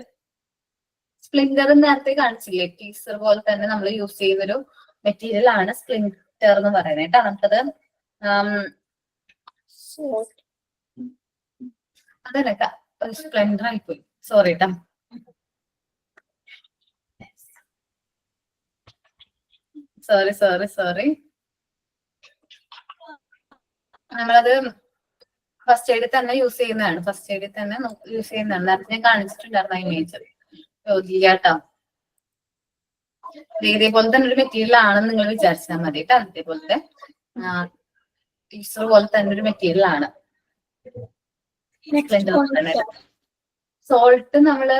സ്പ്ലിന്റർ നേരത്തെ കാണിച്ചില്ലേ, ടീസർ പോലെ തന്നെ നമ്മൾ യൂസ് ചെയ്യുന്നൊരു മെറ്റീരിയൽ ആണ് സ്പ്ലിന്റർ എന്ന് പറയുന്നത് കേട്ടോ. നമുക്കത് അതന്നെ സ്പ്ലെൻഡർ ആയിപ്പോയി, സോറി കേട്ടോ. സോറി. നമ്മളത് ഫസ്റ്റ് എയ്ഡിൽ തന്നെ യൂസ് ചെയ്യുന്നതാണ്. നേരത്തെ ഞാൻ കാണിച്ചിട്ടുണ്ടായിരുന്നു ആ ഇമേജ്. കേട്ടോ, ഇതേപോലെ തന്നെ ഒരു മെറ്റീരിയൽ ആണെന്ന് നിങ്ങൾ വിചാരിച്ചാൽ മതി കേട്ടോ. അതേപോലത്തെ ടീച്ചർ പോലെ തന്നെ ഒരു മെറ്റീരിയൽ ആണ്. സോൾട്ട് നമ്മള്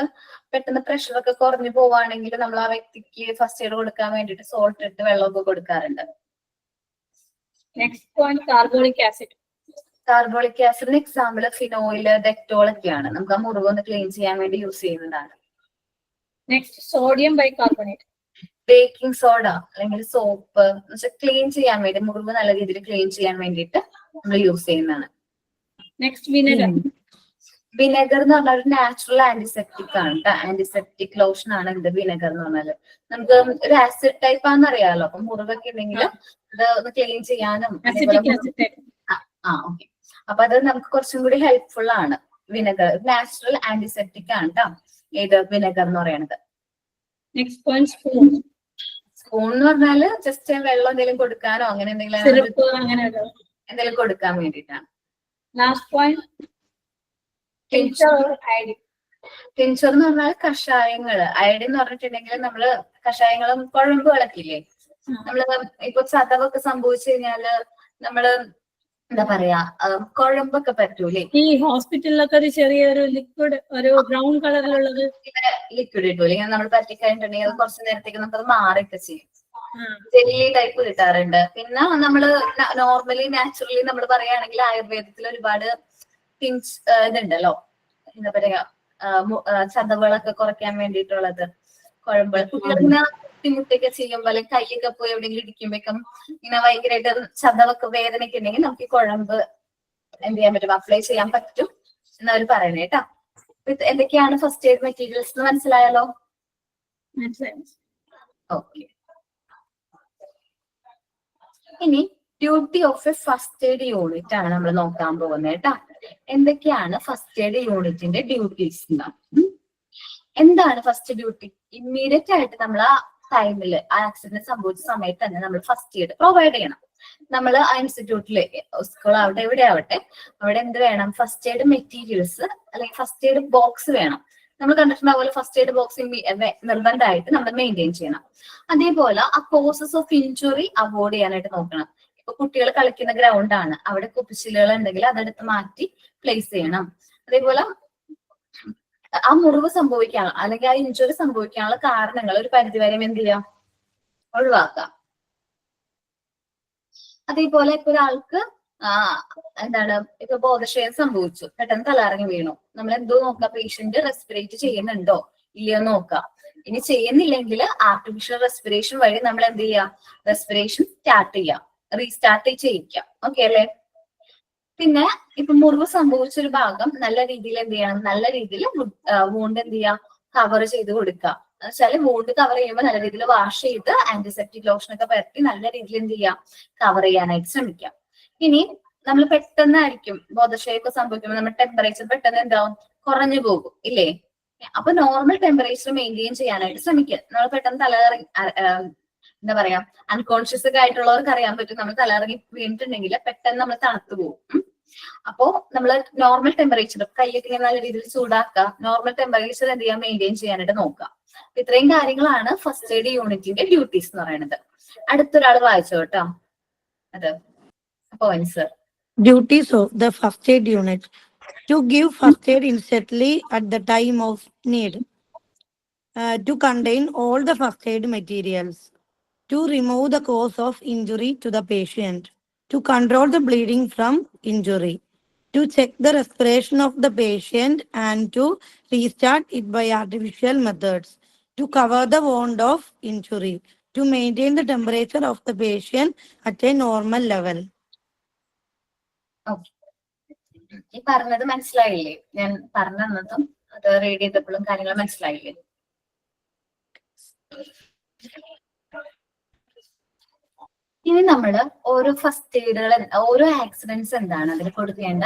പെട്ടെന്ന് പ്രഷർ ഒക്കെ കുറഞ്ഞു പോവാണെങ്കിൽ നമ്മൾ ആ വ്യക്തിക്ക് ഫസ്റ്റ് എയ്ഡ് കൊടുക്കാൻ വേണ്ടിട്ട് സോൾട്ട് ഇട്ട് വെള്ളമൊക്കെ കൊടുക്കാറുണ്ട്. Next point, carbolic acid. Carbolic ആസിഡിന് എക്സാമ്പിൾ ഫിനോയില്, ഡെറ്റോൾ ഒക്കെയാണ്. നമുക്ക് ആ മുറിവ് ഒന്ന് ക്ലീൻ ചെയ്യാൻ വേണ്ടി യൂസ് ചെയ്യുന്നതാണ്. Next, sodium bicarbonate. Baking soda അല്ലെങ്കിൽ സോപ്പ് ക്ലീൻ ചെയ്യാൻ വേണ്ടി, മുറിവ് നല്ല രീതിയിൽ ക്ലീൻ ചെയ്യാൻ വേണ്ടിയിട്ട് നമ്മൾ യൂസ് ചെയ്യുന്നതാണ്. Next, vinegar. വിനെഗർ എന്ന് പറഞ്ഞാൽ ഒരു നാച്ചുറൽ ആന്റിസെപ്റ്റിക് ആണ് കേട്ടോ. ആന്റിസെപ്റ്റിക് ലോഷൻ ആണ് ഇത് വിനെഗർ എന്ന് പറഞ്ഞാല്. നമുക്ക് ഒരു ആസിഡ് ടൈപ്പ് ആണെന്ന് അറിയാലോ. അപ്പൊ മുറിവൊക്കെ ഉണ്ടെങ്കിൽ അത് ഒന്ന് ക്ലീൻ ചെയ്യാനും Acetic acid. ഓക്കെ. അപ്പൊ അത് നമുക്ക് കുറച്ചും കൂടി ഹെൽപ്ഫുൾ ആണ്. വിനെഗർ നാച്ചുറൽ ആന്റിസെപ്റ്റിക് ആണ് കേട്ടോ ഏത് വിനെഗർ എന്ന് പറയുന്നത്. Next point, spoon. സ്പൂൺ എന്ന് പറഞ്ഞാല് ജസ്റ്റ് വെള്ളം എന്തെങ്കിലും കൊടുക്കാനോ അങ്ങനെ Syrup, അങ്ങനെയൊക്കെ. എന്തെങ്കിലും കൊടുക്കാൻ വേണ്ടിയിട്ടാണ്. Last point, tincture or iodine. ടിൻചർ എന്ന് പറഞ്ഞാൽ കഷായങ്ങള്. അയഡിൻ എന്ന് പറഞ്ഞിട്ടുണ്ടെങ്കിൽ നമ്മള് കഷായങ്ങളും കുഴമ്പുകളൊക്കെ ഇല്ലേ, നമ്മള് ഇപ്പൊ ചതവൊക്കെ സംഭവിച്ചു കഴിഞ്ഞാല് നമ്മള് എന്താ പറയാ കുഴമ്പൊക്കെ പറ്റൂലേ? ഈ ഹോസ്പിറ്റലിലൊക്കെ ഒരു ചെറിയൊരു ലിക്വിഡ് ഒരു ബ്രൗൺ കളറിലുള്ളത് ലിക്വിഡ് ഇട്ടൂലെ? ഇങ്ങനെ നമ്മൾ പറ്റിക്കഴിഞ്ഞിട്ടുണ്ടെങ്കിൽ അത് കുറച്ച് നേരത്തേക്ക് നമുക്കത് മാറിയൊക്കെ ചെയ്യും. ജെല്ലി ടൈപ്പ് കിട്ടാറുണ്ട്. പിന്നെ നമ്മള് നോർമലി നാച്ചുറലി നമ്മൾ പറയുകയാണെങ്കിൽ ആയുർവേദത്തിൽ ഒരുപാട് പിഞ്ച് ഇതുണ്ടല്ലോ, എന്താ പറയാ ചതവുകളൊക്കെ കുറയ്ക്കാൻ വേണ്ടിയിട്ടുള്ളത്, കുഴമ്പ്. കുട്ടികളിങ്ങനെ ബുദ്ധിമുട്ടൊക്കെ ചെയ്യുമ്പോൾ അല്ലെങ്കിൽ കൈയൊക്കെ പോയി എവിടെയെങ്കിലും ഇടിക്കുമ്പോഴേക്കും ഇങ്ങനെ ഭയങ്കരമായിട്ട് ചതവൊക്കെ വേദനയൊക്കെ ഉണ്ടെങ്കിൽ നമുക്ക് ഈ കുഴമ്പ് എന്ത് ചെയ്യാൻ പറ്റും, അപ്ലൈ ചെയ്യാൻ പറ്റും എന്നവർ പറയണേ കേട്ടോ. എന്തൊക്കെയാണ് ഫസ്റ്റ് എയ്ഡ് മെറ്റീരിയൽസ് എന്ന് മനസ്സിലായല്ലോ? മനസ്സിലായി. ഓക്കെ. ഇനി duty of A first aid unit ആണ് നമ്മൾ നോക്കാൻ പോകുന്നത് കേട്ടോ. എന്തൊക്കെയാണ് ഫസ്റ്റ് എയ്ഡ് യൂണിറ്റിന്റെ ഡ്യൂട്ടീസ്? എന്താണ് ഫസ്റ്റ് ഡ്യൂട്ടി? ഇമ്മീഡിയറ്റ് ആയിട്ട് നമ്മൾ ആ ടൈമിൽ ആ ആക്സിഡന്റ് സംഭവിച്ച സമയത്ത് തന്നെ നമ്മൾ ഫസ്റ്റ് എയ്ഡ് പ്രൊവൈഡ് ചെയ്യണം. നമ്മൾ ആ ഇൻസ്റ്റിറ്റ്യൂട്ടില്, സ്കൂൾ ആവട്ടെ എവിടെ ആവട്ടെ, അവിടെ എന്ത് വേണം? ഫസ്റ്റ് എയ്ഡ് മെറ്റീരിയൽസ് അല്ലെങ്കിൽ ഫസ്റ്റ് എയ്ഡ് ബോക്സ് വേണം. നമ്മൾ കണ്ടിട്ടുണ്ടാവുമല്ലോ, ഫസ്റ്റ് എയ്ഡ് ബോക്സ് നിർബന്ധമായിട്ട് നമ്മൾ മെയിൻറ്റെയിൻ ചെയ്യണം. അതേപോലെ ആ കോസസ് ഓഫ് ഇഞ്ചുറി അവോയ്ഡ് ചെയ്യാനായിട്ട് നോക്കണം. ഇപ്പൊ കുട്ടികൾ കളിക്കുന്ന ഗ്രൗണ്ട് ആണ്, അവിടെ കുപ്പിച്ചില്ലുകൾ ഉണ്ടെങ്കിൽ അതെടുത്ത് മാറ്റി പ്ലേസ് ചെയ്യണം. അതേപോലെ ആ മുറിവ് സംഭവിക്കാൻ അല്ലെങ്കിൽ ആ ഇഞ്ചുറി സംഭവിക്കാനുള്ള കാരണങ്ങൾ ഒരു പരിധിവരെ എന്ത് ചെയ്യാം? ഒഴിവാക്കാം. അതേപോലെ ഇപ്പൊ ഒരാൾക്ക് എന്താണ് ഇപ്പൊ ബോധക്ഷയം സംഭവിച്ചു, പെട്ടെന്ന് തലകറങ്ങി വീണു, നമ്മൾ എന്തോ നോക്കാം? പേഷ്യന്റ് റെസ്പിറേറ്റ് ചെയ്യുന്നുണ്ടോ ഇല്ലയോ നോക്കാം. ഇനി ചെയ്യുന്നില്ലെങ്കിൽ ആർട്ടിഫിഷ്യൽ റെസ്പിറേഷൻ വഴി നമ്മൾ എന്ത് ചെയ്യാം? റെസ്പിറേഷൻ സ്റ്റാർട്ട് ചെയ്യാം, റീസ്റ്റാർട്ട് ചെയ്യിക്കാം. ഓക്കെ അല്ലേ? പിന്നെ ഇപ്പൊ മുറിവ് സംഭവിച്ചൊരു ഭാഗം നല്ല രീതിയിൽ എന്ത് ചെയ്യണം? നല്ല രീതിയിൽ വൂണ്ട് എന്ത് ചെയ്യാം? കവർ ചെയ്ത് കൊടുക്കുക. എന്നുവെച്ചാല് വൂണ്ട് കവർ ചെയ്യുമ്പോൾ നല്ല രീതിയിൽ വാഷ് ചെയ്ത് ആന്റിസെപ്റ്റിക് ലോഷൻ ഒക്കെ പരത്തി നല്ല രീതിയിൽ എന്ത് ചെയ്യാം? കവർ ചെയ്യാനായിട്ട് ശ്രമിക്കാം. ഇനി നമ്മൾ പെട്ടെന്നായിരിക്കും ബോധക്ഷയമൊക്കെ സംഭവിക്കുമ്പോൾ നമ്മുടെ ടെമ്പറേച്ചർ പെട്ടെന്ന് എന്താവും? കുറഞ്ഞു പോകും ഇല്ലേ? അപ്പൊ നോർമൽ ടെമ്പറേച്ചർ മെയിൻറ്റെയിൻ ചെയ്യാനായിട്ട് ശ്രമിക്കുക. നമ്മൾ പെട്ടെന്ന് തലകറങ്ങി എന്താ പറയാ അൺകോൺഷ്യസ് ഒക്കെ ആയിട്ടുള്ളവർക്ക് അറിയാൻ പറ്റും, നമ്മൾ തലകറങ്ങി വീണിട്ടുണ്ടെങ്കിൽ പെട്ടെന്ന് നമ്മൾ തണുത്തു പോകും. അപ്പോ നമ്മൾ നോർമൽ ടെമ്പറേച്ചർ കൈയൊക്കെ ഇങ്ങനെ നല്ല രീതിയിൽ ചൂടാക്കുക, നോർമൽ ടെമ്പറേച്ചർ എന്ത് ചെയ്യാൻ മെയിൻറ്റെയിൻ ചെയ്യാനായിട്ട് നോക്കുക. ഇത്രയും കാര്യങ്ങളാണ് ഫസ്റ്റ് എയ്ഡ് യൂണിറ്റിന്റെ ഡ്യൂട്ടീസ് എന്ന് പറയുന്നത്. അടുത്തൊരാൾ വായിച്ചോ കേട്ടോ. അത് sir. Duties of the first aid unit: to give first aid instantly at the time of need, to contain all the first aid materials, to remove the cause of injury to the patient, to control the bleeding from injury, to check the respiration of the patient and to restart it by artificial methods, to cover the wound of injury, to maintain the temperature of the patient at a normal level. ഈ പറഞ്ഞത് മനസ്സിലായില്ലേ? ഞാൻ പറഞ്ഞു തന്നതും അത് read ചെയ്തപ്പോഴും കാര്യങ്ങൾ മനസ്സിലായില്ലേ? ഇനി നമ്മള് ഓരോ ഫസ്റ്റ് എയ്ഡുകൾ, ഓരോ ആക്സിഡൻസ് എന്താണ് അതിന് കൊടുക്കേണ്ട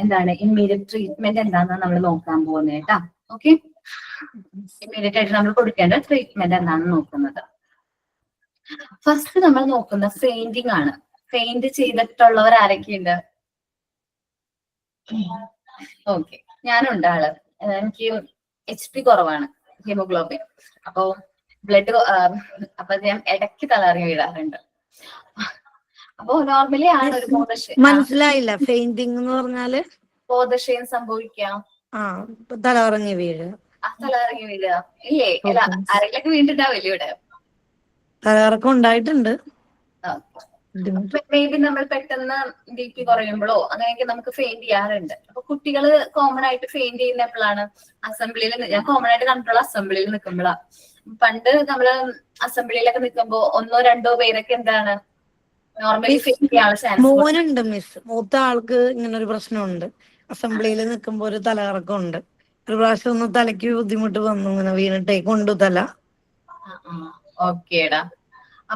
എന്താണ് ഇമ്മീഡിയറ്റ് ട്രീറ്റ്മെന്റ് എന്താണെന്ന് നമ്മൾ നോക്കാൻ പോകുന്നത് കേട്ടാ. ഓക്കെ, ഇമ്മീഡിയറ്റ് ആയിട്ട് നമ്മൾ കൊടുക്കേണ്ട ട്രീറ്റ്മെന്റ് എന്താണെന്ന് നോക്കുന്നത്. ഫസ്റ്റ് നമ്മൾ നോക്കുന്ന ഫെയിന്റിങ് ആണ്. ഫെയിന്റ് ചെയ്തിട്ടുള്ളവർ ആരൊക്കെയുണ്ട്? ഓക്കെ, ഞാനുണ്ട് ആള്. എനിക്ക് HP കുറവാണ്, ഹീമോഗ്ലോബിൻ. അപ്പോ ബ്ലഡ് അപ്പൊ ഞാൻ ഇടയ്ക്ക് തലകറങ്ങി വീഴാറുണ്ട്. അപ്പോ നോർമലി ആണ് ഒരു മനസ്സിലായില്ല. ഫെയിന്റിംഗ് എന്ന് പറഞ്ഞാല് ബോധക്ഷയം സംഭവിക്കാം, തലകറങ്ങി വീഴുക. തലകറങ്ങി വീഴുക ഇല്ലേ? ആരെങ്കിലൊക്കെ വീണിട്ടുണ്ടാവില്ലേ ഇവിടെ? തലകറക്കം ഉണ്ടായിട്ടുണ്ട്. മേ ബി നമ്മൾ പെട്ടെന്ന് BP കുറയുമ്പോഴോ അങ്ങനെയൊക്കെ നമുക്ക് ഫെയിന്റ് ചെയ്യാറുണ്ട്. അപ്പൊ കുട്ടികൾ കോമൺ ആയിട്ട് ഫെയിന്റ് ചെയ്യുന്ന എപ്പോഴാണ്? അസംബ്ലിയിൽ. ഞാൻ കോമൺ ആയിട്ട് കണ്ടിട്ടുള്ള അസംബ്ലിയിൽ നിൽക്കുമ്പോഴാ. പണ്ട് നമ്മള് അസംബ്ലിയിലൊക്കെ നിൽക്കുമ്പോ 1-2 പേരൊക്കെ എന്താണ് നോർമലി ഫെയിന്റ് ചെയ്യാനുള്ള ചാൻസ്. മോനുണ്ട് മിസ്, മൂത്ത ആൾക്ക് ഇങ്ങനെ ഒരു പ്രശ്നമുണ്ട്. അസംബ്ലിയിൽ നിൽക്കുമ്പോ ഒരു തലകറക്കം ഉണ്ട്. ഒരു പ്രാവശ്യം ഒന്ന് തലയ്ക്ക് ബുദ്ധിമുട്ട് വന്നു, ഇങ്ങനെ വീണിട്ടേ കൊണ്ടു തല. ഓക്കേടാ.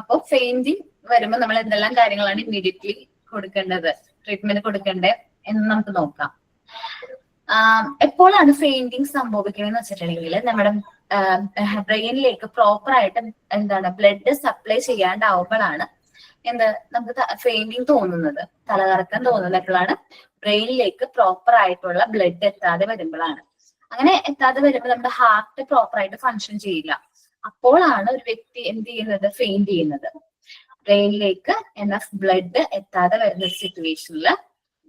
അപ്പൊ ഫെയിന്റിങ് വരുമ്പോ നമ്മൾ എന്തെല്ലാം കാര്യങ്ങളാണ് ഇമ്മീഡിയറ്റ്ലി കൊടുക്കേണ്ടത്, ട്രീറ്റ്മെന്റ് കൊടുക്കേണ്ടത് എന്ന് നമുക്ക് നോക്കാം. എപ്പോഴാണ് ഫെയിന്റിങ് സംഭവിക്കണമെന്ന് വെച്ചിട്ടുണ്ടെങ്കിൽ നമ്മുടെ ബ്രെയിനിലേക്ക് പ്രോപ്പർ ആയിട്ട് എന്താണ് ബ്ലഡ് സപ്ലൈ ചെയ്യാണ്ടാവുമ്പോഴാണ് എന്ത് നമുക്ക് ഫെയിന്റിങ് തോന്നുന്നത്, തലകറക്കം തോന്നുന്നത്. എപ്പോഴാണ്? ബ്രെയിനിലേക്ക് പ്രോപ്പർ ആയിട്ടുള്ള ബ്ലഡ് എത്താതെ വരുമ്പോഴാണ്. അങ്ങനെ എത്താതെ വരുമ്പോൾ നമ്മുടെ ഹാർട്ട് പ്രോപ്പർ ആയിട്ട് ഫങ്ഷൻ ചെയ്യില്ല. അപ്പോഴാണ് ഒരു വ്യക്തി എന്ത് ചെയ്യുന്നത്, ഫെയിന്റ് ചെയ്യുന്നത്. ബ്രെയിനിലേക്ക് എനഫ് ബ്ലഡ് എത്താതെ വരുന്ന ഒരു സിറ്റുവേഷനിൽ,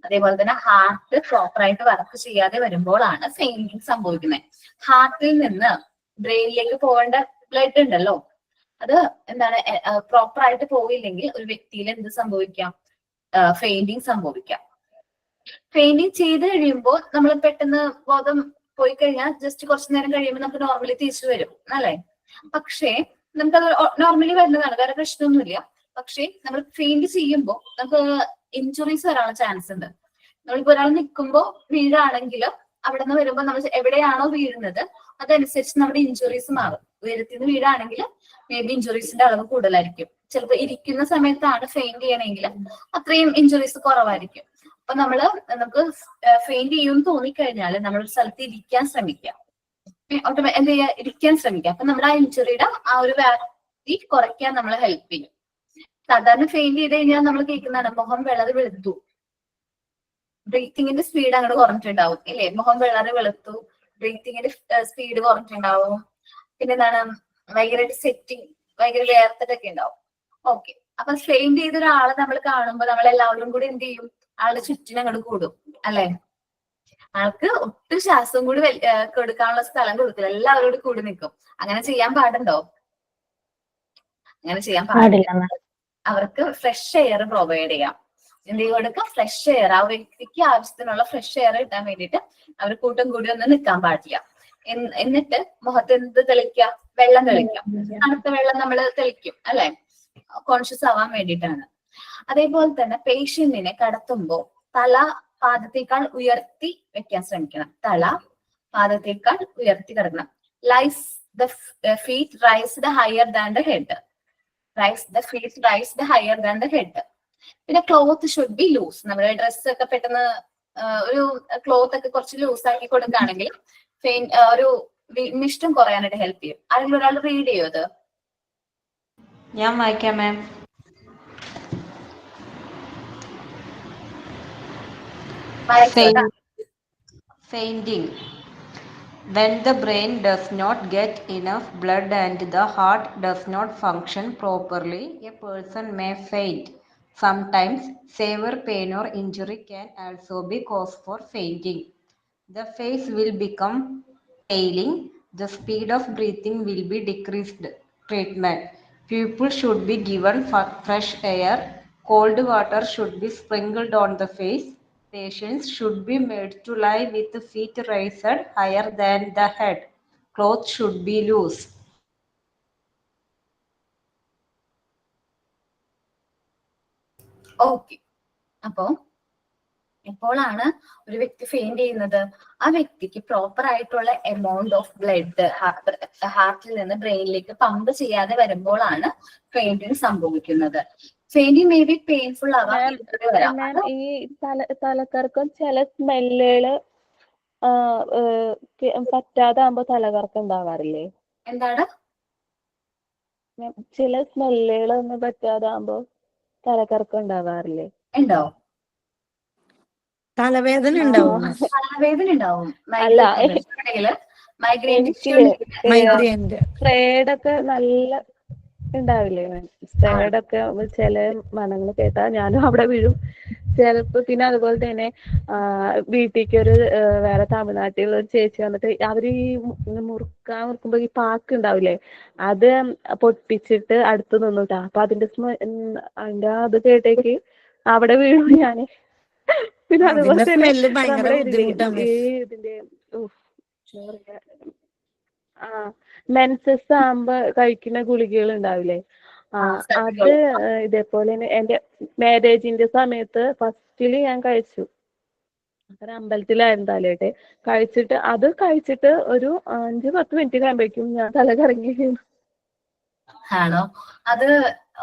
അതേപോലെ തന്നെ ഹാർട്ട് പ്രോപ്പർ ആയിട്ട് വർക്ക് ചെയ്യാതെ വരുമ്പോഴാണ് ഫെയിന്റിങ് സംഭവിക്കുന്നത്. ഹാർട്ടിൽ നിന്ന് ബ്രെയിനിലേക്ക് പോകേണ്ട ബ്ലഡ് ഉണ്ടല്ലോ, അത് എന്താണ് പ്രോപ്പർ ആയിട്ട് പോയില്ലെങ്കിൽ ഒരു വ്യക്തിയിൽ എന്ത് സംഭവിക്കാം, ഫെയിന്റിങ് സംഭവിക്കാം. ഫെയിന്റിങ് ചെയ്ത് കഴിയുമ്പോൾ നമ്മൾ പെട്ടെന്ന് ബോധം പോയി കഴിഞ്ഞാൽ ജസ്റ്റ് കുറച്ചു നേരം കഴിയുമ്പോൾ നമുക്ക് നോർമലി തിരിച്ചു വരും അല്ലെ. പക്ഷേ നമുക്കത് നോർമലി വരുന്നതാണ്, വേറെ പ്രശ്നമൊന്നുമില്ല. പക്ഷേ നമ്മൾ ഫെയിന്റ് ചെയ്യുമ്പോൾ നമുക്ക് ഇഞ്ചുറീസ് വരാനുള്ള ചാൻസ് ഉണ്ട്. നമ്മളിപ്പോ ഒരാൾ നിൽക്കുമ്പോൾ വീഴാണെങ്കിൽ അവിടെ നിന്ന് വരുമ്പോൾ നമ്മൾ എവിടെയാണോ വീഴുന്നത് അതനുസരിച്ച് നമ്മുടെ ഇഞ്ചുറീസ് മാറും. ഉയരത്തിന്ന് വീഴാണെങ്കിൽ മേ ബി ഇഞ്ചുറീസിന്റെ അളവ് കൂടുതലായിരിക്കും. ചിലപ്പോൾ ഇരിക്കുന്ന സമയത്താണ് ഫെയിന്റ് ചെയ്യണമെങ്കിൽ അത്രയും ഇഞ്ചുറീസ് കുറവായിരിക്കും. അപ്പൊ നമുക്ക് ഫെയിന്റ് ചെയ്യുമെന്ന് തോന്നിക്കഴിഞ്ഞാൽ നമ്മളൊരു സ്ഥലത്ത് ഇരിക്കാൻ ശ്രമിക്കാം, എന്ത് ചെയ്യാ, ഇരിക്കാൻ ശ്രമിക്കാം. അപ്പൊ നമ്മുടെ ആ ഇഞ്ചുറിയുടെ ആ ഒരു വ്യാപ്തി കുറയ്ക്കാൻ നമ്മളെ ഹെൽപ്പ് ചെയ്യും. സാധാരണ ഫെയിന്റ് ചെയ്ത് കഴിഞ്ഞാൽ നമ്മൾ കേൾക്കുന്നതാണ് മുഖം വെള്ളറ് വെളുത്തു, ബ്രീത്തിങ്ങിന്റെ സ്പീഡ് അങ്ങോട്ട് കുറഞ്ഞിട്ടുണ്ടാവും ഇല്ലേ. മുഖം വെള്ളറ് വെളുത്തു, ബ്രീത്തിങ്ങിന്റെ സ്പീഡ് കുറഞ്ഞിട്ടുണ്ടാവും. പിന്നെ എന്താണ്, ഭയങ്കരമായിട്ട് സെറ്റിങ്, ഭയങ്കര വേർത്തിട്ടൊക്കെ ഉണ്ടാവും. ഓക്കെ, അപ്പൊ ഫെയിന്റ് ചെയ്ത ഒരാളെ നമ്മൾ കാണുമ്പോൾ നമ്മളെല്ലാവരും കൂടി എന്ത് ചെയ്യും, ആളുടെ ചുറ്റിനും അങ്ങോട്ട് കൂടും അല്ലെ. ആൾക്ക് ഒട്ടും ശ്വാസം കൂടി കൊടുക്കാനുള്ള സ്ഥലം കൊടുക്കില്ല, എല്ലാവരോടും കൂടി നിൽക്കും. അങ്ങനെ ചെയ്യാൻ പാടുണ്ടോ? അങ്ങനെ ചെയ്യാൻ പാടില്ല. അവർക്ക് ഫ്രഷ് എയർ പ്രൊവൈഡ് ചെയ്യാം. എന്ത് കൊടുക്കുക, ഫ്രഷ് എയർ. ആ വ്യക്തിക്ക് ആവശ്യത്തിനുള്ള ഫ്രഷ് എയർ കിട്ടാൻ വേണ്ടിയിട്ട് അവർ കൂട്ടം കൂടി ഒന്നും നിൽക്കാൻ പാടില്ല. എന്നിട്ട് മുഖത്ത് എന്ത് തെളിക്കുക, വെള്ളം തെളിക്കാം. തണുത്ത വെള്ളം നമ്മൾ തെളിക്കും അല്ലെ, കോൺഷ്യസ് ആവാൻ വേണ്ടിയിട്ടാണ്. അതേപോലെ തന്നെ പേഷ്യന്റിനെ കടത്തുമ്പോൾ തല പാദത്തേക്കാൾ ഉയർത്തി വെക്കാൻ ശ്രമിക്കണം. തല പാദത്തേക്കാൾ ഉയർത്തി കിടക്കണം. Lies the feet raised higher than the head. Raise the feet raised higher than the head. പിന്നെ ക്ലോത്ത് ഷുഡ് ബി ലൂസ്. നമ്മുടെ ഡ്രസ്സ് ഒക്കെ പെട്ടെന്ന് ഒരു ക്ലോത്ത് ഒക്കെ കുറച്ച് ലൂസ് ആക്കി കൊടുക്കുകയാണെങ്കിൽ ഒരു നിഷ്ടം കുറയാനായിട്ട് ഹെൽപ്പ് ചെയ്യും. ആരെങ്കിലും ഒരാൾ റീഡ് ചെയ്യോ അത്? ഞാൻ വായിക്കാം മാം. Fainting. When the brain does not get enough blood and the heart does not function properly, a person may faint. Sometimes severe pain or injury can also be cause for fainting. The face will become paling. The speed of breathing will be decreased. Treatment. People should be given fresh air. Cold water should be sprinkled on the face. Patients should be made to lie with the feet raised higher than the head. Clothes should be loose. Okay, അപ്പോ എപ്പോഴാണ് ഒരു വ്യക്തി feint ചെയ്യുന്നത്? ആ വ്യക്തിക്ക് proper ആയിട്ടുള്ള amount of blood ഹാർട്ടിൽ നിന്ന് ബ്രെയിനിലേക്ക് pump ചെയ്യാതെ വരുമ്പോഴാണ് ഫെയിന്റിങ് സംഭവിക്കുന്നത്. ഫെയിന്റിങ് മേ ബി പെയിൻഫുൾ ആവാം. ഈ തലക്കറക്കം ചില സ്മെല്ലുകള് പറ്റാതാകുമ്പോ തലകറക്കം ഉണ്ടാവാറില്ലേ? എന്താണ്? ചില സ്മെല്ലുകളൊന്നും പറ്റാതാകുമ്പോ തലകറക്കം ഉണ്ടാവാറില്ലേ? ഉണ്ടോ? തലവേദന ഉണ്ടാവും. തലവേദന ഉണ്ടാവും. മൈഗ്രെയിൻ്റെ സ്പ്രേഡൊക്കെ നല്ല ഉണ്ടാവില്ലേ? സ്പ്രേഡൊക്കെ ചില മണങ്ങൾ കേട്ടാ ഞാനും അവിടെ വീഴും ചിലപ്പോ. പിന്നെ അതുപോലെ തന്നെ വീട്ടിലേക്ക് ഒരു വേറെ തമിഴ്നാട്ടിലുള്ള ഒരു ചേച്ചി വന്നിട്ട് അവര് ഈ മുറുക്കുമ്പോ ഈ പാക്ക് ഉണ്ടാവില്ലേ, അത് പൊട്ടിച്ചിട്ട് അടുത്ത് നിന്നുട്ടാ. അപ്പൊ അതിന്റെ അത് കേട്ടേക്ക് അവിടെ വീഴും ഞാന്. പിന്നെ അതുപോലെ തന്നെ ഇതിന്റെ മെൻസസ് ആകുമ്പോ കഴിക്കുന്ന ഗുളികകൾ ഉണ്ടാവില്ലേ, അത് ഇതേപോലെ തന്നെ എന്റെ മാരേജിന്റെ സമയത്ത് ഫസ്റ്റില് ഞാൻ കഴിച്ചു. അങ്ങനെ അമ്പലത്തിലായിരുന്നാലേ കഴിച്ചിട്ട് ഒരു 5-10 മിനിറ്റ് കഴിയുമ്പോഴേക്കും ഞാൻ തല കറങ്ങി. ആണോ? അത്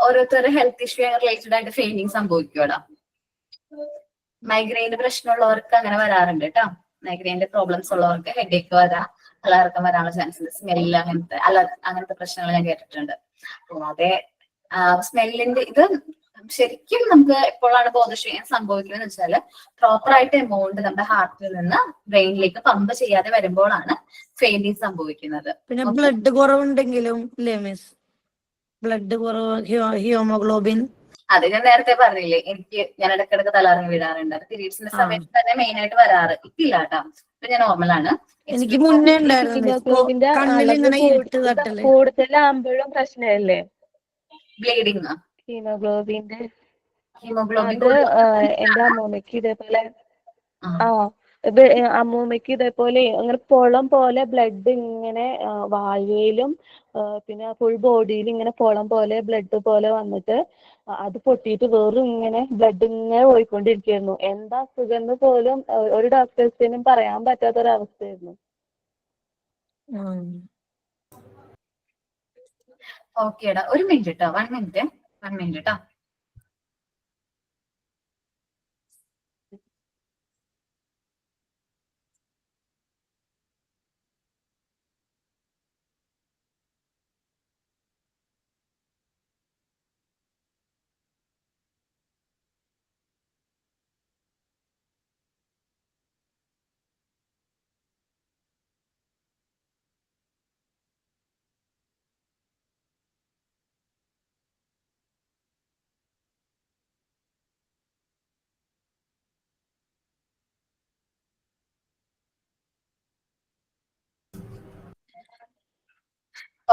ഓരോരുത്തരുടെ ഹെൽത്ത് ഇഷ്യൂ റിലേറ്റഡ് ആയിട്ട് ഫെയിലിംഗ് സംഭവിക്കുവാടാ. മൈഗ്രെയിന്റെ പ്രശ്നമുള്ളവർക്ക് അങ്ങനെ വരാറുണ്ട് കേട്ടോ. മൈഗ്രെയിന്റെ പ്രോബ്ലംസ് ഉള്ളവർക്ക് ഹെഡേക്ക് വരാം, തലകറക്കം വരാനുള്ള ചാൻസ്, സ്മെല്ല് അങ്ങനത്തെ പ്രശ്നങ്ങൾ ഞാൻ കേട്ടിട്ടുണ്ട്. അതെ, സ്മെല്ലിന്റെ ഇത് ശരിക്കും നമുക്ക് എപ്പോഴാണ് ബോധക്ഷയം സംഭവിക്കുന്നത് വെച്ചാൽ പ്രോപ്പർ ആയിട്ട് എമൗണ്ട് നമ്മുടെ ഹാർട്ടിൽ നിന്ന് ബ്രെയിനിലേക്ക് പമ്പ് ചെയ്യാതെ വരുമ്പോഴാണ് ഫെയിലിംഗ് സംഭവിക്കുന്നത്. പിന്നെ ബ്ലഡ് കുറവുണ്ടെങ്കിലും ഇല്ലേ മിസ്, ബ്ലഡ് കുറവ്, ഹീമോഗ്ലോബിൻ. അത് ഞാൻ നേരത്തെ പറഞ്ഞില്ലേ, ഞാൻ ഇടയ്ക്കിടയ്ക്ക് തലകറങ്ങി വീഴാറുണ്ട്. പീരീഡ്സിന്റെ സമയത്ത് തന്നെ മെയിൻ ആയിട്ട് വരാറ്. ഇല്ല കേട്ടോ, ഇപ്പൊ ഞാൻ നോർമലാണ്. എനിക്ക് മുന്നേ ഉണ്ടായിരുന്നു ഹീമോഗ്ലോബിന്റെ കണ്ണിൽ ഇങ്ങനെ ഇരുട്ട് തട്ടല്. കൂടുതലാകുമ്പോഴും പ്രശ്നമല്ലേ ബ്ലീഡിങ്? ഹീമോഗ്ലോബിന്റെ ഹീമോഗ്ലോബിൻ അത് എന്റെ അമ്മൂമ്മക്ക് ഇതേപോലെ അമ്മൂമ്മക്ക് ഇതേപോലെ അങ്ങനെ പൊളം പോലെ ബ്ലഡ് ഇങ്ങനെ വായയിലും പിന്നെ ഫുൾ ബോഡിയിൽ ഇങ്ങനെ പൊളം പോലെ ബ്ലഡ് പോലെ വന്നിട്ട് അത് പൊട്ടിയിട്ട് വെറും ഇങ്ങനെ ബ്ലഡ് ഇങ്ങനെ പോയിക്കൊണ്ടിരിക്കുകയായിരുന്നു. എന്താ അസുഖം എന്ന് പോലും ഒരു ഡോക്ടേഴ്സിനും പറയാൻ പറ്റാത്തൊരവസ്ഥയായിരുന്നു. ഓക്കേടാ, ഒരു മിനിറ്റ് കേട്ടോ, 1 മിനിറ്റ് കേട്ടോ.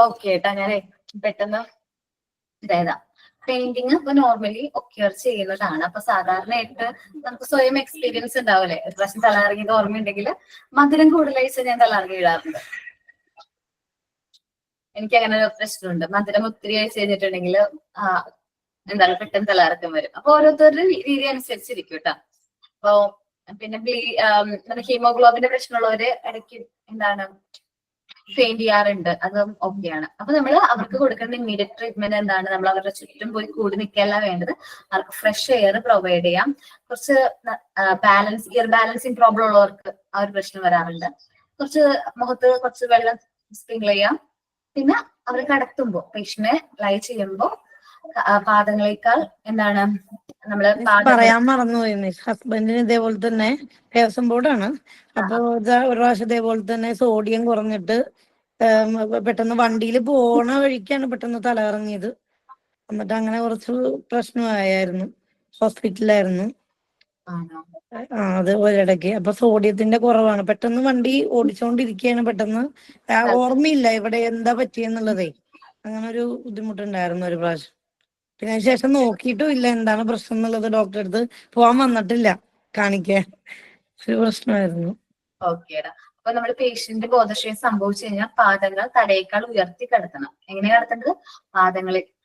ഓക്കെ ഏട്ടാ, ഞാനേ പെട്ടെന്ന് ഇതായതാ. പെയിന്റിങ് ഇപ്പൊ നോർമലി ഒക്യൂർ ചെയ്യുന്നതാണ്. അപ്പൊ സാധാരണയായിട്ട് നമുക്ക് സ്വയം എക്സ്പീരിയൻസ് ഉണ്ടാവില്ലേ, ഒരു പ്രാവശ്യം തലകറങ്ങിയത് ഓർമ്മയുണ്ടെങ്കിൽ മധുരം കൂടുതലായിട്ട് ഞാൻ തലകറങ്ങി വീഴാറുണ്ട്. എനിക്ക് അങ്ങനെ ഒരു പ്രശ്നമുണ്ട്, മധുരം ഒത്തിരി കഴിച്ച് കഴിഞ്ഞിട്ടുണ്ടെങ്കിൽ എന്താണ് പെട്ടെന്ന് തലകറക്കം വരും. അപ്പൊ ഓരോരുത്തരുടെ രീതി അനുസരിച്ചിരിക്കും കേട്ടോ. അപ്പൊ പിന്നെ ഹീമോഗ്ലോബിന്റെ പ്രശ്നമുള്ളവര് ഇടയ്ക്ക് എന്താണ് ഫെയിന്റ് ചെയ്യാറുണ്ട്, അതും ഓക്കെയാണ്. അപ്പൊ നമ്മൾ അവർക്ക് കൊടുക്കേണ്ട ഇമ്മീഡിയറ്റ് ട്രീറ്റ്മെന്റ് എന്താണ്, നമ്മൾ അവരുടെ ചുറ്റും പോയി കൂടി നിൽക്കല്ല വേണ്ടത്, അവർക്ക് ഫ്രഷ് എയർ പ്രൊവൈഡ് ചെയ്യാം. കുറച്ച് ഇയർ ബാലൻസിങ് പ്രോബ്ലം ഉള്ളവർക്ക് ആ ഒരു പ്രശ്നം വരാറുണ്ട്. കുറച്ച് മുഖത്ത് കുറച്ച് വെള്ളം സ്പ്രിങ്കിൾ ചെയ്യാം. പിന്നെ അവർ കടത്തുമ്പോ പേഷ്യന്റിനെ ലൈ ചെയ്യുമ്പോ പാദങ്ങളേക്കാൾ എന്താണ് നമ്മള് പറയാൻ മറന്നുപോയി മിസ്, ഹസ്ബൻഡിന് ഇതേപോലെ തന്നെ ദേവസ്വം ബോർഡാണ്. അപ്പൊ ഒരു പ്രാവശ്യം ഇതേപോലെ തന്നെ സോഡിയം കുറഞ്ഞിട്ട് പെട്ടെന്ന് വണ്ടിയിൽ പോണ വഴിക്കാണ് പെട്ടെന്ന് തലകറങ്ങിയത്. എന്നിട്ട് അങ്ങനെ കുറച്ച് പ്രശ്നമായിരുന്നു, ഹോസ്പിറ്റലായിരുന്നു. അത് ഒരിടയ്ക്ക്. അപ്പൊ സോഡിയത്തിന്റെ കുറവാണ്. പെട്ടെന്ന് വണ്ടി ഓടിച്ചോണ്ടിരിക്കുകയാണ്, പെട്ടെന്ന് ഓർമ്മയില്ല ഇവിടെ എന്താ പറ്റിയെന്നുള്ളതേ. അങ്ങനെ ഒരു ബുദ്ധിമുട്ടുണ്ടായിരുന്നു ഒരു പ്രാവശ്യം. പിന്നെ അതിന് ശേഷം നോക്കിയിട്ടും ഇല്ല എന്താണ് പ്രശ്നം എന്നുള്ളത്. ഡോക്ടറെ അടുത്ത് പോവാൻ വന്നിട്ടില്ല കാണിക്കാൻ. ഒരു പ്രശ്നമായിരുന്നു. ഓക്കേടാ. അപ്പൊ നമ്മൾ പേഷ്യന്റ് ബോധക്ഷയം സംഭവിച്ചു കഴിഞ്ഞാൽ പാദങ്ങൾ തലയേക്കാൾ ഉയർത്തി കിടത്തണം. എങ്ങനെയാ കിടത്തേണ്ടത്?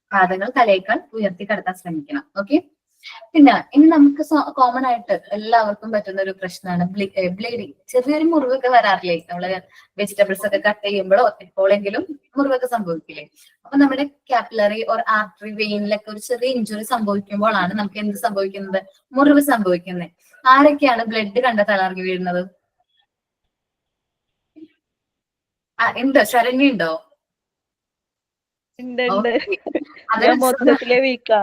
പാദങ്ങൾ തലയേക്കാൾ ഉയർത്തി കിടത്താൻ ശ്രമിക്കണം. ഓക്കെ. പിന്നെ ഇനി നമുക്ക് കോമൺ ആയിട്ട് എല്ലാവർക്കും പറ്റുന്ന ഒരു പ്രശ്നമാണ് ബ്ലീഡിങ്. ചെറിയൊരു മുറിവൊക്കെ വരാറില്ലേ, നമ്മള് വെജിറ്റബിൾസ് ഒക്കെ കട്ട് ചെയ്യുമ്പോഴോ എപ്പോഴെങ്കിലും മുറിവൊക്കെ സംഭവിക്കില്ലേ? അപ്പൊ നമ്മുടെ കാപ്പിലറി ഓർ ആർട്ടറി വെയിനിലൊക്കെ ഒരു ചെറിയ ഇഞ്ചുറി സംഭവിക്കുമ്പോഴാണ് നമുക്ക് എന്ത് സംഭവിക്കുന്നത്? മുറിവ് സംഭവിക്കുന്നത്. ആരൊക്കെയാണ് ബ്ലഡ് കണ്ട തലകറങ്ങി വീഴുന്നത്? ഉണ്ടോ? ശരണ്യ ഉണ്ടോ? മൊത്തത്തിലെ വീക്കാ.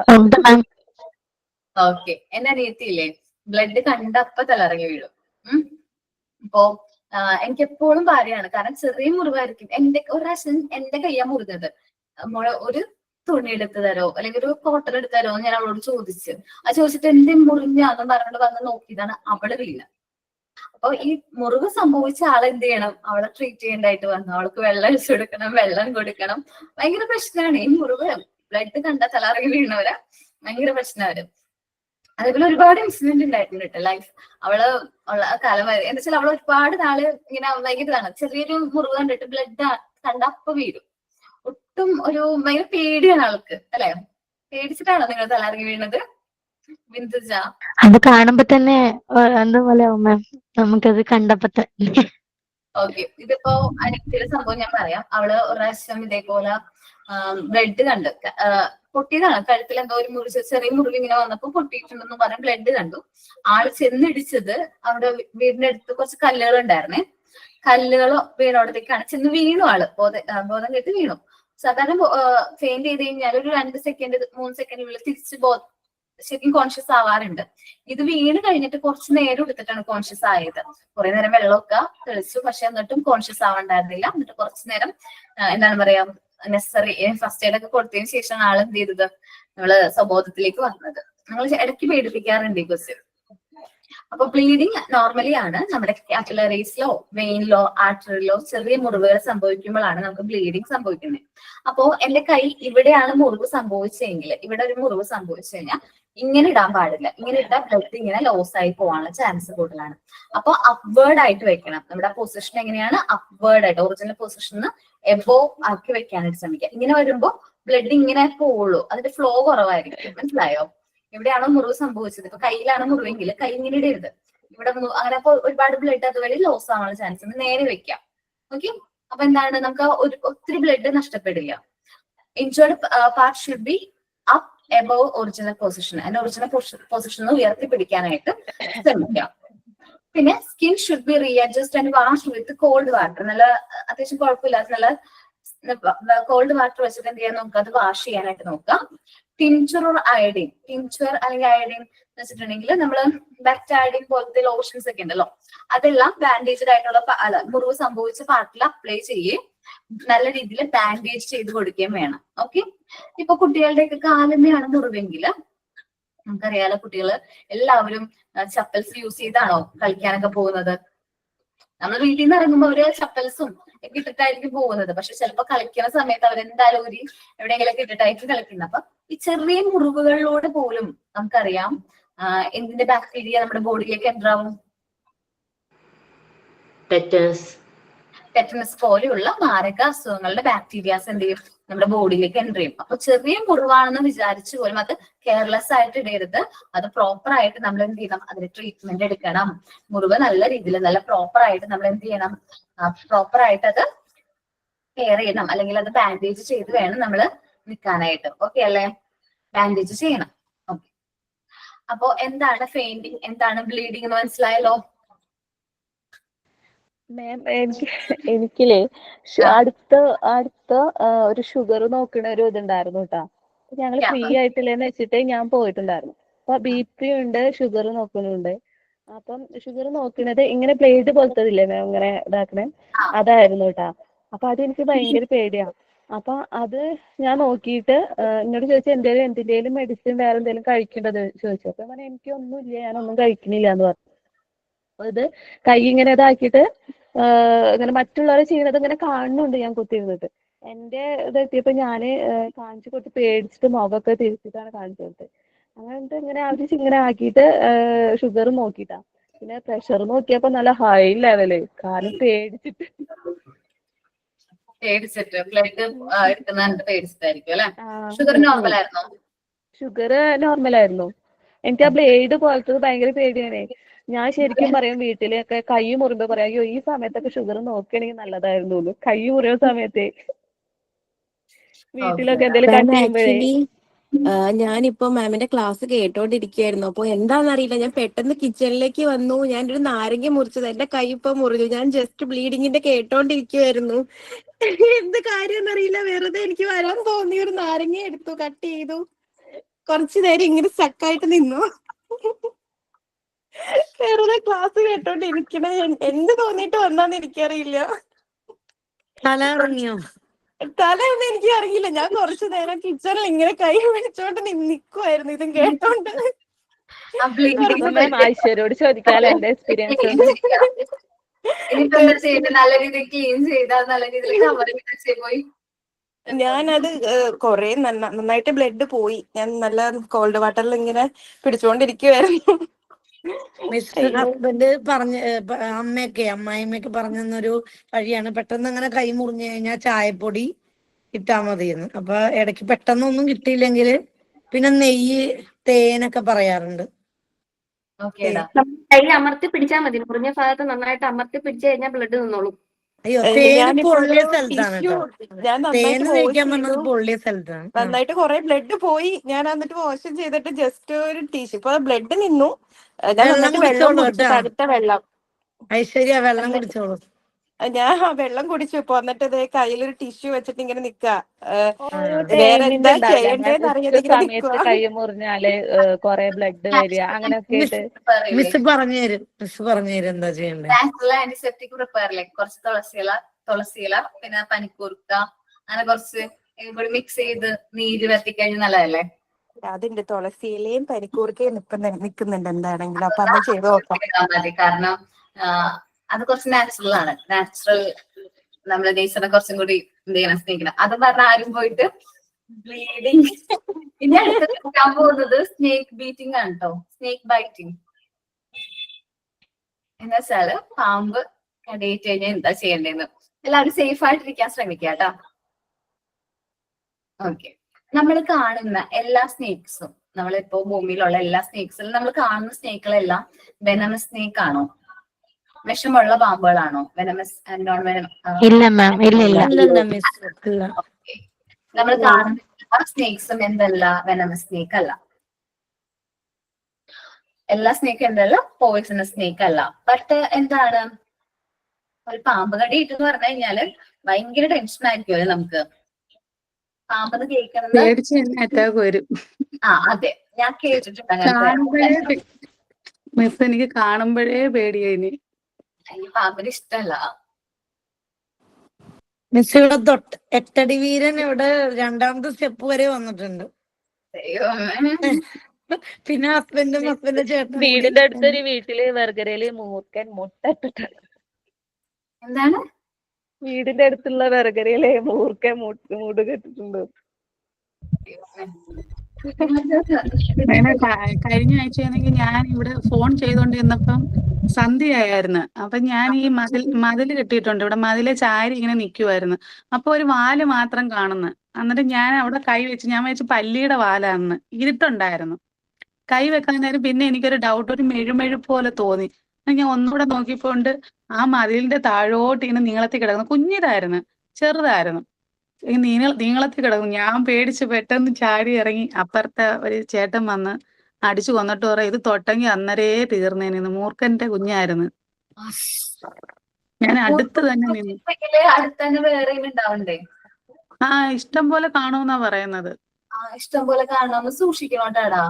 ഓക്കെ. എന്നെ അറിയത്തില്ലേ, ബ്ലഡ് കണ്ടപ്പോ തലകറങ്ങി വീഴും. അപ്പോ എനിക്ക് എപ്പോഴും ഭാര്യയാണ്, കാരണം ചെറിയ മുറിവായിരിക്കും. ഒരു പ്രാവശ്യം എന്റെ കയ്യാ മുറിഞ്ഞത്. ഒരു തുണി എടുത്ത് തരോ അല്ലെങ്കിൽ ഒരു കോട്ടൺ എടുത്ത് തരോ ഞാൻ അവളോട് ചോദിച്ചു. അത് ചോദിച്ചിട്ട് എന്റെ മുറിഞ്ഞാന്ന് പറഞ്ഞോണ്ട് വന്ന് നോക്കിയതാണ്, അവള് വീണ. അപ്പൊ ഈ മുറിവ് സംഭവിച്ച ആളെ എന്ത് ചെയ്യണം? അവളെ ട്രീറ്റ് ചെയ്യേണ്ടതായിട്ട് വന്നു. അവൾക്ക് വെള്ളം ഒഴിച്ചു കൊടുക്കണം, വെള്ളം കൊടുക്കണം. ഭയങ്കര പ്രശ്നമാണ് ഈ മുറിവ്. ബ്ലഡ് കണ്ട തലകറങ്ങി വീണവരാ ഭയങ്കര പ്രശ്നം വരും. അതേപോലെ ഒരുപാട് ഇൻസിഡന്റ് ഉണ്ടായിട്ടുണ്ട് കേട്ടോ ലൈഫ്. അവള് ഉള്ള കാലം വരെ എന്താ വെച്ചാൽ അവള് ഒരുപാട് നാള് ഇങ്ങനെ ഭയങ്കരതാണ്. ചെറിയൊരു മുറിവ് കണ്ടിട്ട് ബ്ലഡ് കണ്ട അപ്പൊ വീഴും. ഒട്ടും ഒരു ഭയങ്കര പേടിയാണ് ആൾക്ക്, അല്ലെ? പേടിച്ചിട്ടാണോ നിങ്ങൾ തലകറങ്ങി വീണത് ബിന്ദുജ? അത് കാണുമ്പോ തന്നെ എന്താ പോലെ നമുക്കത് കണ്ടപ്പോ തന്നെ. ഓക്കെ. ഇതിപ്പോ അനിയത്തിയുടെ സംഭവം ഞാൻ പറയാം. അവള് ഒരു പ്രാവശ്യം ഇതേപോലെ ബ്ലഡ് കണ്ട് പൊട്ടിയതാണ്. കഴുത്തിൽ എന്തോ ഒരു മുറിവ്, ചെറിയ മുറിവ് ഇങ്ങനെ വന്നപ്പോ പൊട്ടിയിട്ടുണ്ടെന്ന് പറഞ്ഞ ബ്ലഡ് കണ്ടു. ആള് ചെന്നിടിച്ചത് അവിടെ വീടിന്റെ അടുത്ത് കുറച്ച് കല്ലുകൾ ഉണ്ടായിരുന്നേ. കല്ലുകൾ വീണോടത്തേക്കാണ് ചെന്ന് വീണു. ആള് ബോധം കെട്ട് വീണു. സാധാരണ ഫെയിന്റ് ചെയ്ത് കഴിഞ്ഞാൽ ഒരു 2 സെക്കൻഡ് 3 സെക്കൻഡിനുള്ളിൽ തിരിച്ച് ശരിക്കും കോൺഷ്യസ് ആവാറുണ്ട്. ഇത് വീണ് കഴിഞ്ഞിട്ട് കുറച്ച് നേരം എടുത്തിട്ടാണ് കോൺഷ്യസ് ആയത്. കുറെ നേരം വെള്ളമൊക്കെ തെളിച്ചു, പക്ഷെ എന്നിട്ടും കോൺഷ്യസ് ആവണ്ടായിരുന്നില്ല. എന്നിട്ട് കുറച്ചു നേരം എന്താണ് പറയാ നെസസറി ഫസ്റ്റ് എയ്ഡ് ഒക്കെ കൊടുത്തതിന് ശേഷമാണ് ആൾ എന്ത് ചെയ്തത്, നമ്മള് സ്വബോധത്തിലേക്ക് വന്നത്. നമ്മൾ ഇടയ്ക്ക് പേടിപ്പിക്കാറുണ്ട് ഈ ക്വസ്റ്റ്യൻ. അപ്പൊ ബ്ലീഡിങ് നോർമലി ആണ് നമ്മുടെ കാപ്പിലറീസിലോ വെയിനിലോ ആർട്ടറിയിലോ ചെറിയ മുറിവുകൾ സംഭവിക്കുമ്പോഴാണ് നമുക്ക് ബ്ലീഡിങ് സംഭവിക്കുന്നത്. അപ്പോ എന്റെ കൈ ഇവിടെയാണ് മുറിവ് സംഭവിച്ചെങ്കിൽ, ഇവിടെ ഒരു മുറിവ് സംഭവിച്ചു കഴിഞ്ഞാൽ ഇങ്ങനെ ഇടാൻ പാടില്ല. ഇങ്ങനെ ഇട്ടാൽ ബ്ലഡ് ഇങ്ങനെ ലോസ് ആയി പോകാനുള്ള ചാൻസ് കൂടുതലാണ്. അപ്പൊ അപ്വേർഡ് ആയിട്ട് വെക്കണം. നമ്മുടെ പൊസിഷൻ എങ്ങനെയാണ്, അപ്വേർഡ് ആയിട്ട് ഒറിജിനൽ പൊസിഷന് എബോവ് ആക്കി വെക്കാനായിട്ട് ശ്രമിക്കുക. ഇങ്ങനെ വരുമ്പോ ബ്ലഡ് ഇങ്ങനെ പോവുള്ളൂ, അതിന്റെ ഫ്ലോ കുറവായിരിക്കും. മനസ്സിലായോ? എവിടെയാണോ മുറിവ് സംഭവിച്ചത്, ഇപ്പൊ കയ്യിലാണ് മുറിവെങ്കിൽ കൈ ഇങ്ങനെ ഇടരുത്. ഇവിടെ അങ്ങനെ അപ്പൊ ഒരുപാട് ബ്ലഡ് അതുവഴി ലോസ് ആവാനുള്ള ചാൻസ് ഉണ്ട്. നേരെ വെക്കാം. ഓക്കെ, അപ്പൊ എന്താണ്, നമുക്ക് ഒത്തിരി ബ്ലഡ് നഷ്ടപ്പെടില്ല. Injured part should be up above original position. അതിന്റെ ഒറിജിനൽ പൊസിഷൻ ഉയർത്തി പിടിക്കാനായിട്ട് ശ്രമിക്കാം. പിന്നെ skin should be readjust and wash with cold water. നല്ല അത്യാവശ്യം കുഴപ്പമില്ലാത്ത നല്ല കോൾഡ് വാട്ടർ വെച്ചിട്ട് എന്ത് ചെയ്യാൻ നോക്കുക, അത് വാഷ് ചെയ്യാനായിട്ട് നോക്കുക. ടിൻചർ ഓർ അയഡിൻ, ടിൻചർ അല്ലെങ്കിൽ അയഡിൻ എന്ന് വെച്ചിട്ടുണ്ടെങ്കിൽ നമ്മള് ബാക്ടൈഡിൻ പോലത്തെ ലോഷൻസ് ഒക്കെ ഉണ്ടല്ലോ, അതെല്ലാം ബാൻഡേജഡ് ആയിട്ടുള്ള മുറിവ് സംഭവിച്ച പാർട്ടിൽ അപ്ലൈ ചെയ്യുകയും നല്ല രീതിയിൽ ബാൻഡേജ് ചെയ്ത് കൊടുക്കുകയും വേണം. ഓക്കെ, ഇപ്പൊ കുട്ടികളുടെയൊക്കെ കാലിന്റെയാണ് മുറിവെങ്കിൽ നമുക്കറിയാലോ, കുട്ടികള് എല്ലാവരും ചപ്പൽസ് യൂസ് ചെയ്താണോ കളിക്കാനൊക്കെ പോകുന്നത്. നമ്മൾ വീട്ടിൽ നിന്ന് ഇറങ്ങുമ്പോൾ അവര് ചപ്പൽസും ഒക്കെ ഇട്ടിട്ടായിരിക്കും പോകുന്നത്. പക്ഷെ ചിലപ്പോ കളിക്കുന്ന സമയത്ത് അവരെന്തായാലും ഒരു എവിടെയെങ്കിലും ഇട്ടിട്ടായിരിക്കും കളിക്കുന്നത്. അപ്പൊ ഈ ചെറിയ മുറിവുകളിലൂടെ പോലും നമുക്കറിയാം എന്തിന്റെ ബാക്ടീരിയ നമ്മുടെ ബോഡിയിലേക്ക് എൻ്റർ ആവും. ടെറ്റനസ് പോലെയുള്ള മാരക അസുഖങ്ങളുടെ ബാക്ടീരിയാസ് എന്ത് ചെയ്യും, നമ്മുടെ ബോഡിയിലേക്ക് എൻ്റർ ചെയ്യും. അപ്പൊ ചെറിയ മുറിവാണെന്ന് വിചാരിച്ചു പോലും അത് കെയർലെസ് ആയിട്ട് ഇടരുത്. അത് പ്രോപ്പർ ആയിട്ട് നമ്മൾ എന്ത് ചെയ്യണം, അതിന് ട്രീറ്റ്മെന്റ് എടുക്കണം. മുറിവ് നല്ല രീതിയിൽ നല്ല പ്രോപ്പർ ആയിട്ട് നമ്മൾ എന്ത് ചെയ്യണം, പ്രോപ്പർ ആയിട്ട് അത് കെയർ ചെയ്യണം. അല്ലെങ്കിൽ അത് ബാൻഡേജ് ചെയ്ത് വേണം നമ്മൾ നിൽക്കാനായിട്ട്. ഓക്കെ അല്ലേ? ബാൻഡേജ് ചെയ്യണം. ഓക്കെ, അപ്പോ എന്താണ് ഫെയിന്റിങ്, എന്താണ് ബ്ലീഡിങ് എന്ന് മനസ്സിലായല്ലോ? മാം എനിക്കില്ലേ അടുത്ത ഒരു ഷുഗർ നോക്കണ ഒരു ഇതുണ്ടായിരുന്നു കേട്ടാ. ഞങ്ങൾ ഫ്രീ ആയിട്ടില്ലെന്ന് വെച്ചിട്ട് ഞാൻ പോയിട്ടുണ്ടായിരുന്നു. അപ്പൊ BP ഉണ്ട്, ഷുഗർ നോക്കുന്നുണ്ട്. അപ്പം ഷുഗർ നോക്കണത് ഇങ്ങനെ ബ്ലേഡ് പോലത്തതില്ലേ മാം, ഇങ്ങനെ ഇതാക്കണേ, അതായിരുന്നു കേട്ടാ. അപ്പൊ അതെനിക്ക് ഭയങ്കര പേടിയാ. അപ്പൊ അത് ഞാൻ നോക്കിയിട്ട് എന്നോട് ചോദിച്ചു എന്തിന്റെയും മെഡിസിൻ വേറെ എന്തെങ്കിലും കഴിക്കേണ്ടത് ചോദിച്ചു. അപ്പൊ ഞാൻ എനിക്കൊന്നുമില്ല, ഞാനൊന്നും കഴിക്കണില്ല എന്ന് പറഞ്ഞു. അപ്പൊ ഇത് കൈ ഇങ്ങനെ ഇതാക്കിയിട്ട് ഇങ്ങനെ മറ്റുള്ളവരെ ചെയ്യുന്നത് ഇങ്ങനെ കാണുന്നുണ്ട് ഞാൻ കുത്തിയിരുന്നിട്ട്. എന്റെ ഇതെത്തിയപ്പോ ഞാന് കാണിച്ചു കൊടുത്ത് പേടിച്ചിട്ട് മുഖമൊക്കെ തിരിച്ചിട്ടാണ് കാണിച്ചു കൊടുത്തത്. അങ്ങനത്തെ ഇങ്ങനെ ആവശ്യം ഇങ്ങനെ ആക്കിയിട്ട് ഷുഗർ നോക്കിട്ടാ. പിന്നെ പ്രഷർ നോക്കിയപ്പോ നല്ല ഹൈ ലെവല്, കാരണം പേടിച്ചിട്ട് ബ്ലഡ് എടുക്കുന്ന പേടിച്ചിട്ടായിരിക്കും അല്ലെ? ഷുഗർ നോർമൽ ആയിരുന്നോ? ഷുഗർ നോർമൽ ആയിരുന്നു. എനിക്ക് ആ ബ്ലേഡ് പോലത്തത് ഭയങ്കര പേടിയാണ്. ഞാൻ ശരിക്കും പറയും വീട്ടിലൊക്കെ കൈ മുറിയുമ്പോ പറയാം, അയ്യോ ഈ സമയത്തൊക്കെ ഷുഗർ നോക്കുകയാണെങ്കിൽ നല്ലതായിരുന്നു. കൈ മുറിയുന്ന സമയത്ത് വീട്ടിലൊക്കെ എന്തെങ്കിലും കട്ട് ചെയ്യുമ്പോഴേ. ഞാനിപ്പോ മാമിന്റെ ക്ലാസ് കേട്ടോണ്ടിരിക്കുകയായിരുന്നു. അപ്പൊ എന്താണെന്നറിയില്ല, ഞാൻ പെട്ടെന്ന് കിച്ചണിലേക്ക് വന്നു. ഞാനൊരു നാരങ്ങ മുറിച്ചത്, എന്റെ കൈ ഇപ്പൊ മുറിഞ്ഞു. ഞാൻ ജസ്റ്റ് ബ്ലീഡിങ്ങിന്റെ കേട്ടോണ്ടിരിക്കുവായിരുന്നു. എന്ത് കാര്യം എന്നറിയില്ല, വെറുതെ എനിക്ക് വരാൻ തോന്നി ഒരു നാരങ്ങ എടുത്തു, കട്ട് ചെയ്തു, കുറച്ചു നേരം ഇങ്ങനെ സ്റ്റക്കായിട്ട് നിന്നു. വെറുതെ ക്ലാസ് കേട്ടോണ്ടിരിക്കണ എന്ത് തോന്നിട്ട് വന്നാന്ന് എനിക്കറിയില്ല. തലയൊന്നും എനിക്ക് അറിയില്ല. ഞാൻ കുറച്ചു നേരം കിച്ചണിൽ ഇങ്ങനെ കൈ പിടിച്ചോണ്ട് നിക്കുവായിരുന്നു ഇതും കേട്ടോണ്ട്. ഐശ്വര്യോട് ചോദിക്കാലോ എന്റെ എക്സ്പീരിയൻസ്. ഞാനത് കൊറേ നന്നായിട്ട് ബ്ലഡ് പോയി. ഞാൻ നല്ല കോൾഡ് വാട്ടറിൽ ഇങ്ങനെ പിടിച്ചോണ്ടിരിക്കുവായിരുന്നു. ഹസ്ബൻഡ് പറഞ്ഞ അമ്മായിമ്മയൊക്കെ പറഞ്ഞു തന്നൊരു വഴിയാണ്, പെട്ടെന്ന് അങ്ങനെ കൈ മുറിഞ്ഞു കഴിഞ്ഞാൽ ചായപ്പൊടി ഇട്ടാ മതിയെന്ന്. അപ്പൊ ഇടയ്ക്ക് പെട്ടെന്നൊന്നും കിട്ടിയില്ലെങ്കിൽ പിന്നെ നെയ്യ്, തേനൊക്കെ പറയാറുണ്ട്. കൈ അമർത്തി പിടിച്ചാൽ മതി. മുറിഞ്ഞ ഭാഗത്ത് നന്നായിട്ട് അമർത്തി പിടിച്ചു കഴിഞ്ഞാൽ ബ്ലഡ് നിന്നോളും. അയ്യോ, തേന് പൊള്ളിയ സ്ഥലത്താണ് കേട്ടോ. ഞാൻ തേന് തേക്കാൻ പറഞ്ഞത് പൊള്ളിയ സ്ഥലത്താണ്. നന്നായിട്ട് കുറെ ബ്ലഡ് പോയി. ഞാൻ എന്നിട്ട് വാഷ് ചെയ്തിട്ട് ജസ്റ്റ് ഒരു ടിഷ്യൂ, ഇപ്പൊ ബ്ലഡ് നിന്നു. ഞാൻ നന്നായിട്ട് വെള്ളം കുടിച്ചു, തണുത്ത വെള്ളം. ഐശ്വര്യ വെള്ളം കുടിച്ചോളൂ. ഞാൻ ആ വെള്ളം കുടിച്ചു ഇപ്പൊ, എന്നിട്ട് ഇതേ കയ്യിലൊരു ടിഷ്യൂ വെച്ചിട്ട് ഇങ്ങനെ നിക്കാ. ഒരു വേറെ ടൈമിംഗ് എന്താ ഉണ്ടാവില്ല, അങ്ങനെ ചെയ്യണ്ടേന്ന് ഇത്ര അറിയാതെ ഇങ്ങനെ സമയത്ത് നിക്കുവാ. കൈ മുറിഞ്ഞാല് കൊറേ ബ്ലഡ് വരിക അങ്ങനെയൊക്കെ ആയിട്ട്. മിസ് പറഞ്ഞു തരും, മിസ് പറഞ്ഞു തരും എന്താ ചെയ്യണ്ടേ. നാച്ചുറൽ ആന്റിസെപ്റ്റിക് പ്രിപ്പയർ ലൈക്ക് കുറച്ച് തുളസിയില പിന്നെ പനിക്കൂർക്ക അങ്ങനെ കുറച്ച് കൂടി മിക്സ് ചെയ്ത് നീര് വരത്തിക്കഴിഞ്ഞാൽ നല്ലതല്ലേ. അതിന്റെ തുളസിയിലയും പനിക്കൂർക്കയും നിക്കുന്നുണ്ട് എന്താണെങ്കിലും, അപ്പൊ അത് ചെയ്ത് നോക്കാം. മതി, കാരണം അത് കുറച്ച് നാച്ചുറൽ ആണ്. നാച്ചുറൽ നമ്മുടെ നേച്ചറിനെ കുറച്ചും കൂടി എന്ത് ചെയ്യണം, സ്നേഹിക്കണം. അത് പറഞ്ഞ ആരും പോയിട്ട് ബ്ലീഡിങ്. ഇനി അടുത്ത് നോക്കാൻ പോകുന്നത് സ്നേക്ക് ബീറ്റിംഗ് ആണ് കേട്ടോ. സ്നേക്ക് ബൈറ്റിംഗ് എന്ന് വെച്ചാല് പാമ്പ് കടിയേറ്റ് കഴിഞ്ഞാൽ എന്താ ചെയ്യേണ്ടതെന്ന്. എല്ലാവരും സേഫ് ആയിട്ടിരിക്കാൻ ശ്രമിക്കുക കേട്ടോ. ഓക്കെ, നമ്മൾ കാണുന്ന എല്ലാ സ്നേക്സും, നമ്മളിപ്പോ ഭൂമിയിലുള്ള എല്ലാ സ്നേക്സിലും നമ്മൾ കാണുന്ന സ്നേക്കുകളെല്ലാം വെനമസ് സ്നേക്ക് ആണോ, വിഷമുള്ള പാമ്പുകളാണോ? Venomous and non venomous? ഇല്ല മാം, ഇല്ല. ഇല്ലല്ല മിസ്, ഇല്ല. നമ്മൾ കാണുന്ന എല്ലാ സ്നേക്സും എന്തല്ല, വെനമസ് സ്നേക്ക് അല്ല. എല്ലാ സ്നേക്ക് എന്തല്ല, പോയിസണസ് സ്നേക്ക് അല്ല. ബട്ട് എന്താണ്, ഒരു പാമ്പ് കടി ഇട്ടെന്ന് പറഞ്ഞു കഴിഞ്ഞാല് ഭയങ്കര ടെൻഷൻ ആയിരിക്കുമല്ലോ നമുക്ക്. പാമ്പെന്ന് കേൾക്കുന്നത് പേടിച്ച് തന്നെ അറ്റാക്ക് വരും. അതെ, ഞാൻ കേട്ടിട്ടുണ്ട് അങ്ങനത്തെ. കാണുമ്പോഴേ മിസ്, എനിക്ക് കാണുമ്പോഴേ പേടിയായിനി. എനിക്ക് പാമ്പിന് ഇഷ്ടമല്ല. മിസ് ഇവിടെ എട്ടടി വീരൻ ഇവിടെ 2ാമത്തെ സ്റ്റെപ്പ് വരെ വന്നിട്ടുണ്ട്. പിന്നെ ഹസ്ബൻഡും ചേട്ടനും വീടിന്റെ അടുത്തൊരു വീട്ടില് വെർഗരയില് മൂർഖൻ മുട്ടിട്ടുണ്ട്. എന്താണ്? വീടിന്റെ അടുത്തുള്ള വെർഗരയിലെ മൂർഖൻ മൂട് കെട്ടിട്ടുണ്ട്. അങ്ങനെ കഴിഞ്ഞ ആഴ്ചയാണെങ്കിൽ ഞാൻ ഇവിടെ ഫോൺ ചെയ്തോണ്ടിരുന്നപ്പം സന്ധ്യയായിരുന്നു. അപ്പൊ ഞാൻ ഈ മതില് കെട്ടിയിട്ടുണ്ട്, ഇവിടെ മതിലെ ചാരി ഇങ്ങനെ നിൽക്കുമായിരുന്നു. അപ്പൊ ഒരു വാല് മാത്രം കാണുന്നു. എന്നിട്ട് ഞാൻ അവിടെ കൈ വെച്ച്, ഞാൻ വെച്ച് പല്ലിയുടെ വാലാണെന്ന്. ഇരുട്ടുണ്ടായിരുന്നു, കൈ വെക്കാൻ നേരം പിന്നെ എനിക്കൊരു ഡൗട്ട്, ഒരു മെഴുമെഴുപ്പ് പോലെ തോന്നി. ഞാൻ ഒന്നുകൂടെ നോക്കിപ്പോണ്ട് ആ മതിലിന്റെ താഴോട്ട് ഇങ്ങനെ നീളത്തിൽ കിടക്കുന്നു. കുഞ്ഞിതായിരുന്നു, ചെറുതായിരുന്നു, ഈ നീളത്തിൽ കിടക്കും. ഞാൻ പേടിച്ച് പെട്ടെന്ന് ചാടി ഇറങ്ങി. അപ്പുറത്തെ ഒരു ചേട്ടൻ വന്ന് അടിച്ചു കൊന്നിട്ട് പറയാം, ഇത് തൊട്ടെങ്കിൽ അന്നരേ തീർന്നേനെന്ന്. മൂർഖന്റെ കുഞ്ഞായിരുന്നു. ഞാൻ അടുത്ത് തന്നെ നിന്നു. അടുത്തന്നെ വേറെ ഉണ്ടാവണ്ടേ? ഇഷ്ടം പോലെ കാണുമെന്നാ പറയുന്നത്. ഇഷ്ടം പോലെ കാണാമെന്ന് സൂക്ഷിക്കണോട്ടാടാ.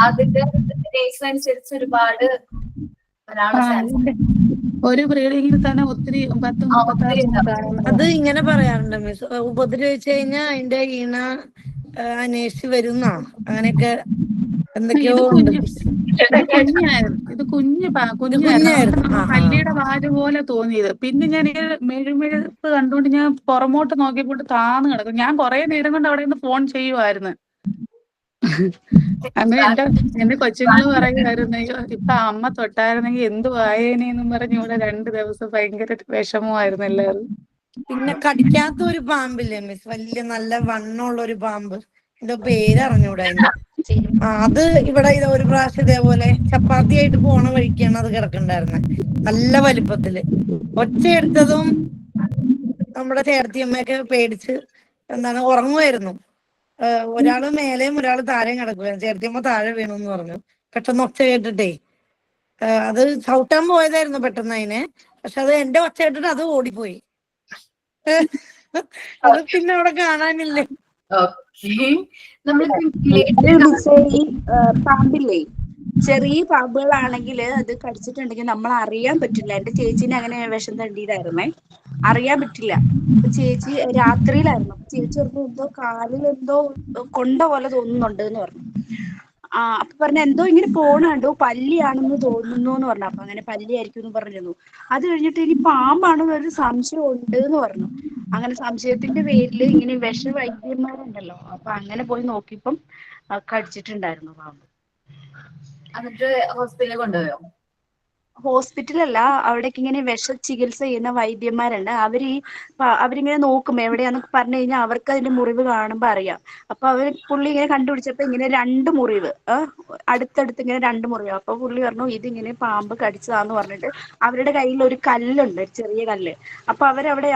അതിന്റെ നേച്ചർ അനുസരിച്ച് ഒരുപാട് ഒരു ബ്രീഡിങ്ങിൽ തന്നെ ഒത്തിരി 10-36 അത് ഇങ്ങനെ പറയാറുണ്ട് മിസ്. ഉപദ്രവിച്ചു കഴിഞ്ഞാൽ അതിന്റെ ഈണ അന്വേഷിച്ച് വരുന്ന അങ്ങനെയൊക്കെ എന്തൊക്കെയോ ഉണ്ട്. ഇത് കുഞ്ഞായിരുന്നു, പല്ലിയുടെ വാല് പോലെ തോന്നിയത്. പിന്നെ ഞാൻ ഈ മെഴുമെഴുപ്പ് കണ്ടുകൊണ്ട് ഞാൻ പുറമോട്ട് നോക്കിയപ്പോട്ട് താന്ന് കിടക്കും. ഞാൻ കുറെ നേരം കൊണ്ട് അവിടെ നിന്ന് ഫോൺ ചെയ്യുമായിരുന്നു. അങ്ങനെ എന്റെ കൊച്ചുങ്ങള് പറയുമായിരുന്നു, ഇപ്പൊ അമ്മ തൊട്ടായിരുന്നെങ്കിൽ എന്തു ആയേനെന്നും പറഞ്ഞ് ഇവിടെ 2 ദിവസം ഭയങ്കര വിഷമമായിരുന്നു എല്ലാവരും. പിന്നെ കടിക്കാത്ത ഒരു പാമ്പില്ലേ മിസ്, വലിയ നല്ല വണ്ണമുള്ള ഒരു പാമ്പ്, എന്റെ പേരറിഞ്ഞൂടാ അതിന്റെ. അത് ഇവിടെ ഒരു പ്രാവശ്യം ഇതേപോലെ ചപ്പാത്തി ആയിട്ട് പോണ വഴിക്കാണ് അത് കിടക്കണ്ടായിരുന്നത്, നല്ല വലിപ്പത്തില്. ഒച്ചയെടുത്തതും നമ്മുടെ ചേർത്തിയമ്മയൊക്കെ പേടിച്ച് ഉറങ്ങുമായിരുന്നു. ഒരാള് മേലെയും ഒരാള് താഴെയും കിടക്കുവായിരുന്നു. ചേർത്തിയമ്മ താഴെ വീണെന്ന് പറഞ്ഞു. പെട്ടെന്ന് ഒച്ച കേട്ടിട്ടേ അത് ചവിട്ടാൻ പോയതായിരുന്നു പെട്ടെന്ന് അതിനെ. പക്ഷെ അത് എന്റെ ഒച്ച കേട്ടിട്ട് അത് ഓടിപ്പോയി. അത് പിന്നെ അവിടെ കാണാനില്ലേ. ഈ പാമ്പില്ലേ, ചെറിയ പാമ്പുകളാണെങ്കിൽ അത് കടിച്ചിട്ടുണ്ടെങ്കിൽ നമ്മൾ അറിയാൻ പറ്റില്ല. എന്റെ ചേച്ചീനെ അങ്ങനെ വിഷം തണ്ടിയിലായിരുന്നേ, അറിയാൻ പറ്റില്ല. അപ്പൊ ചേച്ചി രാത്രിയിലായിരുന്നു. ചേച്ചി പറഞ്ഞു എന്തോ കാലിൽ എന്തോ കൊണ്ട പോലെ തോന്നുന്നുണ്ട് എന്ന് പറഞ്ഞു. അപ്പൊ പറഞ്ഞ എന്തോ ഇങ്ങനെ പോണുണ്ടോ, പല്ലിയാണെന്ന് തോന്നുന്നു എന്ന് പറഞ്ഞു. അപ്പൊ അങ്ങനെ പല്ലിയായിരിക്കും എന്ന് പറഞ്ഞിരുന്നു. അത് കഴിഞ്ഞിട്ട് ഇനി പാമ്പാണെന്ന് ഒരു സംശയം ഉണ്ട് എന്ന് പറഞ്ഞു. അങ്ങനെ സംശയത്തിന്റെ പേരിൽ ഇങ്ങനെ വിഷവൈദ്യന്മാരുണ്ടല്ലോ, അപ്പൊ അങ്ങനെ പോയി നോക്കിയപ്പം കടിച്ചിട്ടുണ്ടായിരുന്നു പാമ്പ്. എന്നിട്ട് ഹോസ്പിറ്റലിൽ കൊണ്ടുപോയോ? ഹോസ്പിറ്റലല്ല, അവിടേക്ക് ഇങ്ങനെ വിഷ ചികിത്സ ചെയ്യുന്ന വൈദ്യന്മാരുണ്ട്. അവരിങ്ങനെ നോക്കും എവിടെയാന്നൊക്കെ പറഞ്ഞു കഴിഞ്ഞാൽ അവർക്ക് അതിന്റെ മുറിവ് കാണുമ്പോൾ അറിയാം. അപ്പൊ പുള്ളി ഇങ്ങനെ കണ്ടുപിടിച്ചപ്പോ ഇങ്ങനെ 2 മുറിവ്, അടുത്തടുത്ത് ഇങ്ങനെ 2 മുറിവ്. അപ്പൊ പുള്ളി പറഞ്ഞു ഇതിങ്ങനെ പാമ്പ് കടിച്ചതാന്ന് പറഞ്ഞിട്ട് അവരുടെ കയ്യിൽ ഒരു കല്ലുണ്ട്, ഒരു ചെറിയ കല്ല്. അപ്പൊ അവരവിടെ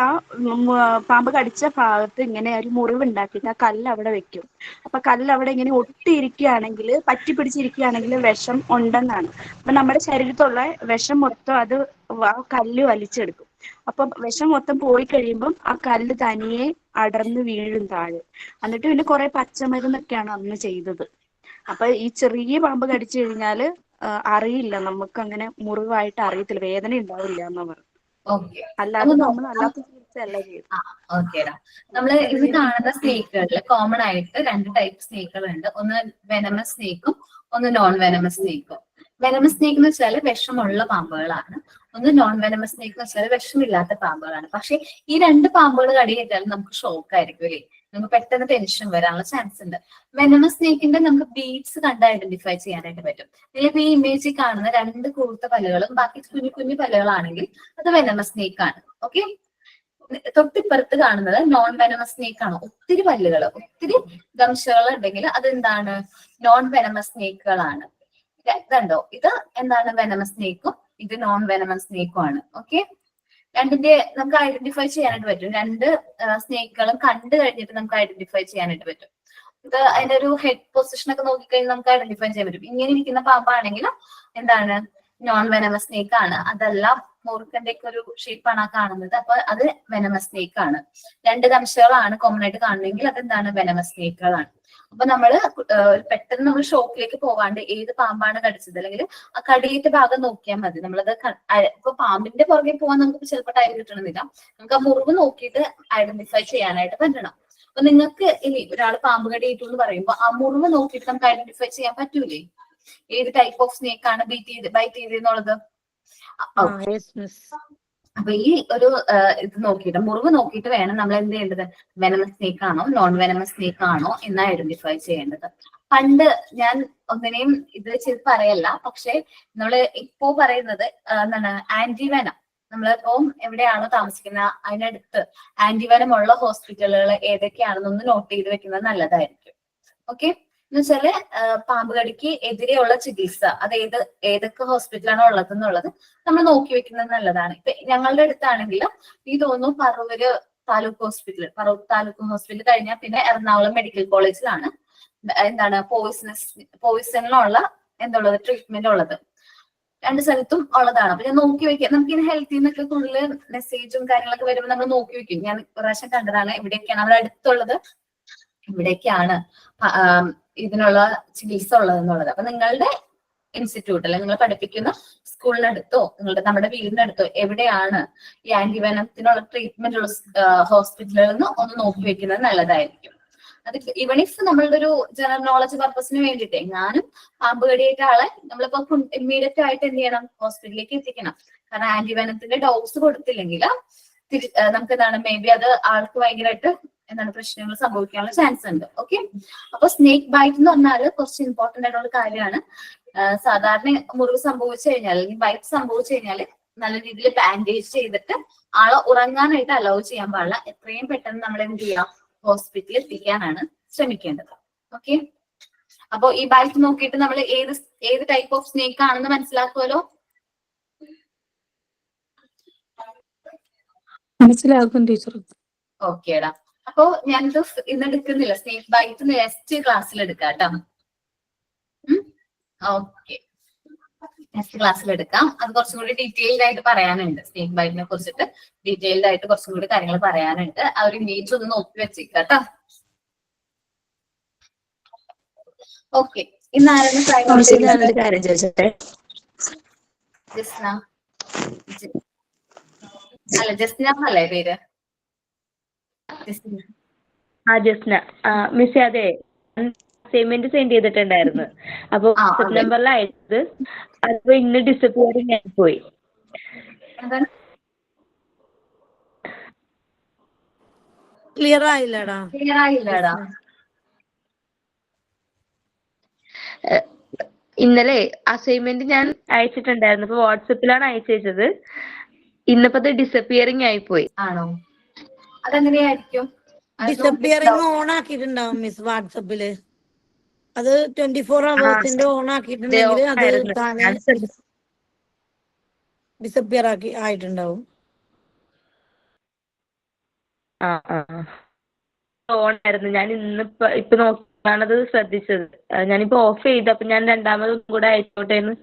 പാമ്പ് കടിച്ച ഭാഗത്ത് ഇങ്ങനെ ഒരു മുറിവ് ഉണ്ടാക്കിയിട്ട് ആ കല്ല് അവിടെ വെക്കും. അപ്പൊ കല്ല് അവിടെ ഇങ്ങനെ ഒട്ടിയിരിക്കുകയാണെങ്കിൽ, പറ്റി പിടിച്ചിരിക്കുകയാണെങ്കിൽ വിഷം ഉണ്ടെന്നാണ്. അപ്പൊ നമ്മുടെ ശരീരത്തുള്ള വിഷം മൊത്തം അത് ആ കല്ല് വലിച്ചെടുക്കും. അപ്പൊ വിഷം മൊത്തം പോയി കഴിയുമ്പം ആ കല്ല് തനിയെ അടർന്ന് വീഴും താഴെ. എന്നിട്ട് പിന്നെ കുറെ പച്ചമരുന്നൊക്കെയാണ് അന്ന് ചെയ്തത്. അപ്പൊ ഈ ചെറിയ പാമ്പ് കടിച്ചു കഴിഞ്ഞാല് അറിയില്ല, നമുക്ക് അങ്ങനെ മുറിവായിട്ട് അറിയത്തില്ല, വേദന ഉണ്ടാവില്ല എന്നാ പറഞ്ഞു. ഓക്കെ, അല്ലാതെ നമ്മൾ അല്ലാത്ത ചികിത്സയല്ല ചെയ്തത്. ഓക്കേടാ. നമ്മള് ഇന്ന് കാണുന്ന സ്നേക്കുകളിൽ കോമൺ ആയിട്ട് 2 ടൈപ്പ് സ്നേക്കുകളുണ്ട്. ഒന്ന് വെനമസ് സ്നേക്കും ഒന്ന് നോൺ വെനമസ് സ്നേക്കും. വെനമസ് സ്നേക്ക് എന്ന് വെച്ചാൽ വിഷമുള്ള പാമ്പുകളാണ്. ഒന്ന് നോൺ വെനമസ് സ്നേക്ക് എന്ന് വെച്ചാൽ വിഷമില്ലാത്ത പാമ്പുകളാണ്. പക്ഷെ ഈ 2 പാമ്പുകൾ കടിയേറ്റാലും നമുക്ക് ഷോക്ക് ആയിരിക്കും അല്ലേ, നമുക്ക് പെട്ടെന്ന് ടെൻഷൻ വരാനുള്ള ചാൻസ് ഉണ്ട്. വെനമസ് സ്നേക്കിന്റെ നമുക്ക് ബീഡ്സ് കണ്ട് ഐഡന്റിഫൈ ചെയ്യാനായിട്ട് പറ്റും. ഇതിലിപ്പോ ഈ ഇമേജിൽ കാണുന്ന 2 കൂർത്ത പല്ലുകളും ബാക്കി കുഞ്ഞു കുഞ്ഞു പല്ലുകളാണെങ്കിൽ അത് വെനമസ് സ്നേക്ക് ആണ്. ഓക്കെ, തൊട്ടിപ്പുറത്ത് കാണുന്നത് നോൺ വെനമസ് സ്നേക്ക് ആണ്. ഒത്തിരി പല്ലുകൾ, ഒത്തിരി ദംശകൾ ഉണ്ടെങ്കിൽ അതെന്താണ്, നോൺ വെനമസ് സ്നേക്കുകളാണ്. ഇതുണ്ടോ, ഇത് എന്താണ് വെനമസ് സ്നേക്കും ഇത് നോൺ വെനമസ് സ്നേക്കും ആണ്. ഓക്കെ, രണ്ടിന്റെ നമുക്ക് ഐഡന്റിഫൈ ചെയ്യാനായിട്ട് പറ്റും. 2 സ്നേക്കുകളും കണ്ടു കഴിഞ്ഞിട്ട് നമുക്ക് ഐഡന്റിഫൈ ചെയ്യാനായിട്ട് പറ്റും. ഇത് അതിന്റെ ഒരു ഹെഡ് പൊസിഷൻ ഒക്കെ നോക്കിക്കഴിഞ്ഞാൽ നമുക്ക് ഐഡന്റിഫൈ ചെയ്യാൻ പറ്റും. ഇങ്ങനെ ഇരിക്കുന്ന പാമ്പാണെങ്കിലും എന്താണ്, നോൺ വെനമസ് സ്നേക്ക് ആണ്. അതെല്ലാം മൂർഖന്റെ ഒക്കെ ഒരു ഷേപ്പാണ് ആ കാണുന്നത്. അപ്പൊ അത് വെനമസ് സ്നേക്ക് ആണ്. 2 ദംശകളാണ് കോമൺ ആയിട്ട് കാണുന്നെങ്കിൽ അതെന്താണ്, വെനമസ് സ്നേക്കുകളാണ്. അപ്പൊ നമ്മള് പെട്ടെന്ന് നമ്മൾ ഷോക്കിലേക്ക് പോവാണ്ട് ഏത് പാമ്പാണ് കടിച്ചത് അല്ലെങ്കിൽ ആ കടിയേറ്റ ഭാഗം നോക്കിയാൽ മതി. നമ്മളത് ഇപ്പൊ പാമ്പിന്റെ പുറകെ പോകാൻ നമുക്ക് ചിലപ്പോൾ ടൈം കിട്ടണമെന്നില്ല. നമുക്ക് ആ മുറിവ് നോക്കിയിട്ട് ഐഡന്റിഫൈ ചെയ്യാനായിട്ട് പറ്റണം. അപ്പൊ നിങ്ങൾക്ക് ഇനി ഒരാൾ പാമ്പ് കടിയേറ്റു എന്ന് പറയുമ്പോൾ ആ മുറിവ് നോക്കിയിട്ട് നമുക്ക് ഐഡന്റിഫൈ ചെയ്യാൻ പറ്റൂലേ ഏത് ടൈപ്പ് ഓഫ് സ്നേക്ക് ആണ് ബൈറ്റ് ചെയ്തെന്നുള്ളത്. അപ്പൊ ഈ ഒരു ഇത് നോക്കിയിട്ട്, മുറിവ് നോക്കിയിട്ട് വേണം നമ്മൾ എന്ത് ചെയ്യേണ്ടത്, വെനമസ് സ്നേക്ക് ആണോ നോൺ വെനമസ് സ്നേക്ക് ആണോ എന്ന് ഐഡന്റിഫൈ ചെയ്യേണ്ടത്. പണ്ട് ഞാൻ ഒന്നിനെയും ഇത് ചെയ്ത് പറയല്ല, പക്ഷെ നമ്മള് ഇപ്പോ പറയുന്നത് എന്താണ്, ആന്റിവെനം. നമ്മളിപ്പോ എവിടെയാണോ താമസിക്കുന്നത് അതിനടുത്ത് ആന്റിവെനം ഉള്ള ഹോസ്പിറ്റലുകൾ ഏതൊക്കെയാണെന്നൊന്ന് നോട്ട് ചെയ്ത് വെക്കുന്നത് നല്ലതായിരിക്കും. ഓക്കെ, എന്ന് വെച്ചാല് പാമ്പ് കടിക്ക് എതിരെയുള്ള ചികിത്സ അത് ഏതൊക്കെ ഹോസ്പിറ്റലാണോ ഉള്ളത് എന്നുള്ളത് നമ്മൾ നോക്കി വെക്കുന്നത് നല്ലതാണ്. ഇപ്പൊ ഞങ്ങളുടെ അടുത്താണെങ്കിലും ഈ തോന്നുന്നു പറവൂര് താലൂക്ക് ഹോസ്പിറ്റൽ കഴിഞ്ഞാൽ പിന്നെ എറണാകുളം മെഡിക്കൽ കോളേജിലാണ് എന്താണ് പോയിസണിനുള്ള എന്തുള്ളത് ട്രീറ്റ്മെന്റ് ഉള്ളത്. 2 സ്ഥലത്തും ഉള്ളതാണ്. അപ്പൊ ഞാൻ നോക്കി വെക്കാം. നമുക്ക് ഇനി ഹെൽത്തിൽ നിന്നൊക്കെ കൂടുതൽ മെസ്സേജും കാര്യങ്ങളൊക്കെ വരുമ്പോൾ നമ്മൾ നോക്കി വെക്കും. ഞാൻ പ്രാവശ്യം കണ്ടതാണ് എവിടെയൊക്കെയാണ് അവിടെ അടുത്തുള്ളത്, ഇവിടേക്കാണ് ഇതിനുള്ള ചികിത്സ ഉള്ളതെന്നുള്ളത്. അപ്പൊ നിങ്ങളുടെ ഇൻസ്റ്റിറ്റ്യൂട്ട് അല്ലെങ്കിൽ നിങ്ങൾ പഠിപ്പിക്കുന്ന സ്കൂളിനടുത്തോ നമ്മുടെ വീടിനടുത്തോ എവിടെയാണ് ഈ ആന്റിവെനത്തിനുള്ള ട്രീറ്റ്മെന്റ് ഉള്ള ഹോസ്പിറ്റലുകളിൽ നിന്ന് ഒന്ന് നോക്കി വെക്കുന്നത് നല്ലതായിരിക്കും. അത് ഇവൺ ഇഫ് നമ്മളുടെ ഒരു ജനറൽ നോളജ് പർപ്പസിന് വേണ്ടിയിട്ട് ഞാനും പാമ്പ് കടിയേറ്റ ആളെ നമ്മളിപ്പോ ഇമ്മീഡിയറ്റ് ആയിട്ട് എന്ത് ചെയ്യണം, ഹോസ്പിറ്റലിലേക്ക് എത്തിക്കണം. കാരണം ആന്റിവെനത്തിന്റെ ഡോസ് കൊടുത്തില്ലെങ്കിൽ നമുക്ക് എന്താണ് മേ ബി അത് ആൾക്ക് ഭയങ്കരമായിട്ട് എന്താണ് പ്രശ്നങ്ങൾ സംഭവിക്കാനുള്ള ചാൻസ് ഉണ്ട്. ഓക്കെ, അപ്പൊ സ്നേക്ക് ബൈറ്റ് എന്ന് പറഞ്ഞാൽ കുറച്ച് ഇമ്പോർട്ടന്റ് ആയിട്ടുള്ള കാര്യമാണ്. സാധാരണ മുറിവ് സംഭവിച്ചു കഴിഞ്ഞാൽ അല്ലെങ്കിൽ ബൈറ്റ് സംഭവിച്ചു കഴിഞ്ഞാൽ നല്ല രീതിയിൽ ബാൻഡേജ് ചെയ്തിട്ട് ആളെ ഉറങ്ങാനായിട്ട് അലോ ചെയ്യാൻ പാടില്ല. എത്രയും പെട്ടെന്ന് നമ്മൾ എന്ത് ചെയ്യാം, ഹോസ്പിറ്റലിൽ എത്തിക്കാനാണ് ശ്രമിക്കേണ്ടത്. ഓക്കെ, അപ്പൊ ഈ ബൈറ്റ് നോക്കിയിട്ട് നമ്മൾ ഏത് ടൈപ്പ് ഓഫ് സ്നേക്ക് ആണെന്ന് മനസ്സിലാക്കുമല്ലോ. മനസ്സിലാക്കും ടീച്ചർ. ഓക്കേടാ, അപ്പൊ ഞാനിത് ഇന്ന് എടുക്കുന്നില്ല, സ്നേക്ക് ബൈറ്റ് നെക്സ്റ്റ് ക്ലാസ്സിൽ എടുക്കാം കേട്ടോ. ഓക്കെ, നെക്സ്റ്റ് ക്ലാസ്സിൽ എടുക്കാം. അത് കുറച്ചും കൂടി ഡീറ്റെയിൽഡ് ആയിട്ട് പറയാനുണ്ട്. സ്നേക്ക് ബൈറ്റിനെ കുറിച്ചിട്ട് ഡീറ്റെയിൽഡ് ആയിട്ട് കുറച്ചും കൂടി കാര്യങ്ങൾ പറയാനുണ്ട്. ആ ഒരു ഇമേജ് ഒന്ന് നോക്കി വെച്ചേക്കാം കേട്ടോ. ഓക്കെ, ഇന്ന് ആരാണ് കാര്യം ചോദിച്ചേ, ജസ്ന അല്ല ജസ്ന അല്ലേ പേര്? ജസ്ന മിസ്, അതെ അസൈൻമെന്റ് സെൻഡ് ചെയ്തിട്ടുണ്ടായിരുന്നു. അപ്പൊ സെപ്റ്റംബറിൽ അയച്ചത്, അതിപ്പോ ഇന്ന് ഡിസപ്പിയറിംഗ് ആയി പോയി. ക്ലിയർ ആയില്ലടാ. ഇന്നലെ അസൈൻമെന്റ് ഞാൻ അയച്ചിട്ടുണ്ടായിരുന്നു. അപ്പൊ വാട്സപ്പിലാണ് അയച്ചത്. ഇന്നിപ്പോ അത് ഡിസപ്പിയറിംഗ് ആയി പോയി. ആണോ? അതെങ്ങനെയായിരിക്കും? ഡിസപ്പിയറിംഗ് ഓൺ ആക്കിയിട്ടുണ്ടാവും മിസ് വാട്സപ്പില്. അത് 24 hours ഓൺ ആക്കിയിട്ടുണ്ടെങ്കിൽ അത് താനെ ഡിസപ്പിയർ ആയിട്ടുണ്ടാവും. ഓൺ ആയിരുന്നു. ഞാൻ ഇപ്പൊ നോക്കിയാണത് ശ്രദ്ധിച്ചത്. ഞാനിപ്പോ ഓഫ് ചെയ്ത്, അപ്പൊ ഞാൻ രണ്ടാമതും കൂടെ അയച്ചോട്ടേന്ന്.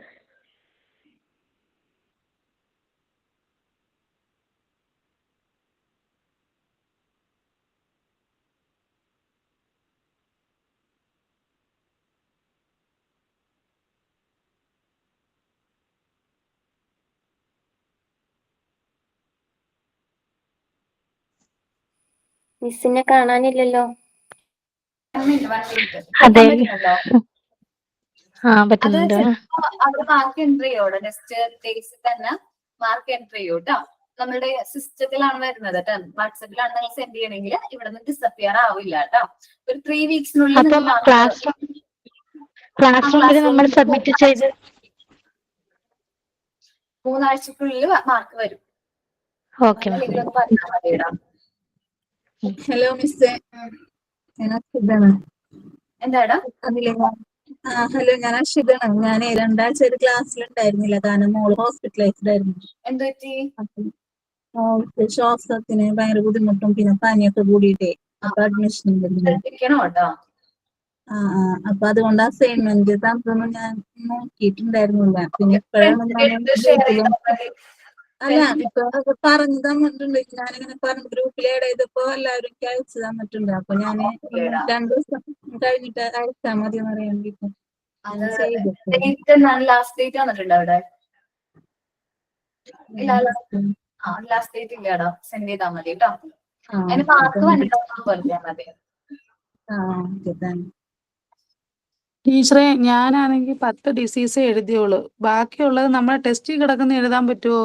മിസ്സിനെ കാണാനില്ലല്ലോ. അതെ. പറ്റുന്നുണ്ടോ? അത് പറ്റുന്നുണ്ട്. ചിലപ്പോ അവിടെ മാർക്ക് എൻട്രി ചെയ്യോടെ, ജസ്റ്റ് ഡേയ്സിൽ തന്നെ മാർക്ക് എൻട്രി ചെയ്യൂ കേട്ടോ. നമ്മളുടെ സിസ്റ്റത്തിലാണ് വരുന്നത് കേട്ടോ. വാട്സപ്പിലാണ് നിങ്ങൾ സെൻഡ് ചെയ്യണമെങ്കിൽ ഇവിടെ നിന്ന് ഡിസപ്പിയർ ആവില്ല കേട്ടോ. ഒരു 3 വീക്സിനുള്ളിൽ അപ്പം നിങ്ങൾ ക്ലാസ് റൂമിൽ നമ്മൾ സബ്മിറ്റ് ചെയ്ത് 3 ആഴ്ചക്കുള്ളിൽ മാർക്ക് വരും. ഓക്കെ. ഒന്ന് പറഞ്ഞാൽ മതിയിടാ. ഹലോ മിസ്, ഞാൻ അർഷിതാണ്. എന്താടാ? ഹലോ, ഞാൻ അർഷിതാണ്. ഞാൻ 2 ആഴ്ച ഒരു ക്ലാസ്സിലുണ്ടായിരുന്നില്ല, കാരണം മോള് ഹോസ്പിറ്റലൈസ്ഡ് ആയിരുന്നു. എന്ത് പറ്റി? മോൾക്ക് ശ്വാസത്തിന് ഭയങ്കര ബുദ്ധിമുട്ടും പിന്നെ പനിയൊക്കെ കൂടിയിട്ടേ, അപ്പൊ അഡ്മിഷൻ ശ്രദ്ധിക്കണം കേട്ടോ. അപ്പൊ അതുകൊണ്ട് അസൈൻമെന്റ് തന്നൊന്നും ഞാൻ നോക്കിയിട്ടുണ്ടായിരുന്നില്ല. പിന്നെ അല്ല, ഇപ്പൊ പറഞ്ഞു തന്നിട്ടുണ്ട്. ഞാനിങ്ങനെ പറഞ്ഞു ഗ്രൂപ്പിൽ ആഡ് ചെയ്തപ്പോ എല്ലാവരും എനിക്ക് അയച്ചു തന്നിട്ടുണ്ട്. അപ്പൊ ഞാന് 2 ദിവസം കഴിഞ്ഞിട്ട് അയച്ചാൽ മതി എന്ന് പറയാൻ വേണ്ടിട്ട് ലാസ്റ്റ് ഡേറ്റ് വന്നിട്ടുണ്ട് അവിടെ. ലാസ്റ്റ് ഡേറ്റ് ഇല്ലാടാ, സെൻഡ് ചെയ്താൽ മതി കേട്ടോ. അതിന് മാർക്ക് വന്നിട്ടോ പറഞ്ഞാൽ മതി. ടീച്ചറെ, ഞാനാണെങ്കിൽ 10 ഡിസീസ് എഴുതിയോളൂ. ബാക്കിയുള്ളത് നമ്മളെ ടെസ്റ്റിൽ കിടക്കുന്ന എഴുതാൻ പറ്റുമോ?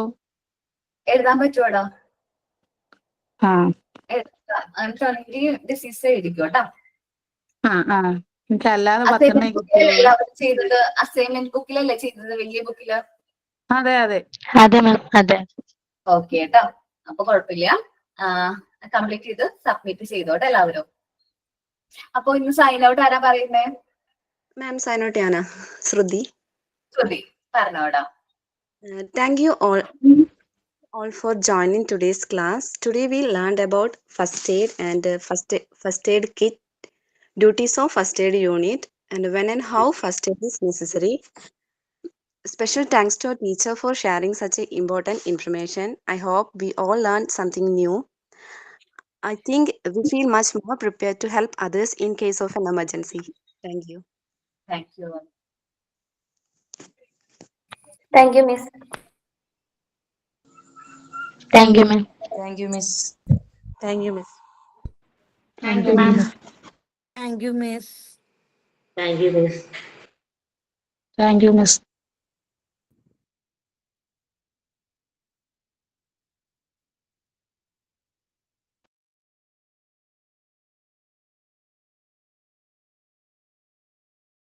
എഴുതാൻ പറ്റുവാടാ. ആ ഡിസീസ് എഴുതിക്കോ കേട്ടോ. എനിക്ക് അല്ലാതെ 10 ചെയ്തത് അസൈൻമെന്റ് ബുക്കിലല്ലേ ചെയ്തത്, വലിയ ബുക്കില്? അതെ അതെ അതെ മാം, അതെ. ഓക്കെ കേട്ടോ, അപ്പൊ കുഴപ്പമില്ല. കംപ്ലീറ്റ് ചെയ്ത് സബ്മിറ്റ് ചെയ്തോട്ടെ എല്ലാവരും. അപ്പൊ ഇന്ന് സൈൻ ഔട്ട് ആരാ പറയുന്നേ? മാം, സൈൻ ഔട്ട് ഞാനാ, ശ്രുതി. ശ്രുതി പറഞ്ഞോടാ. Thank you all for joining today's class. Today we learned about first aid and first aid kit, duties of first aid unit, and when and how first aid is necessary. Special thanks to our teacher for sharing such important information. I hope we all learned something new. I think we feel much more prepared to help others in case of an emergency. Thank you. Thank you. Thank you, Miss. Thank you, ma'am. Thank you, Miss. Thank you, Miss. Thank you, ma'am. Thank you, Miss. Thank you, Miss. Thank you miss.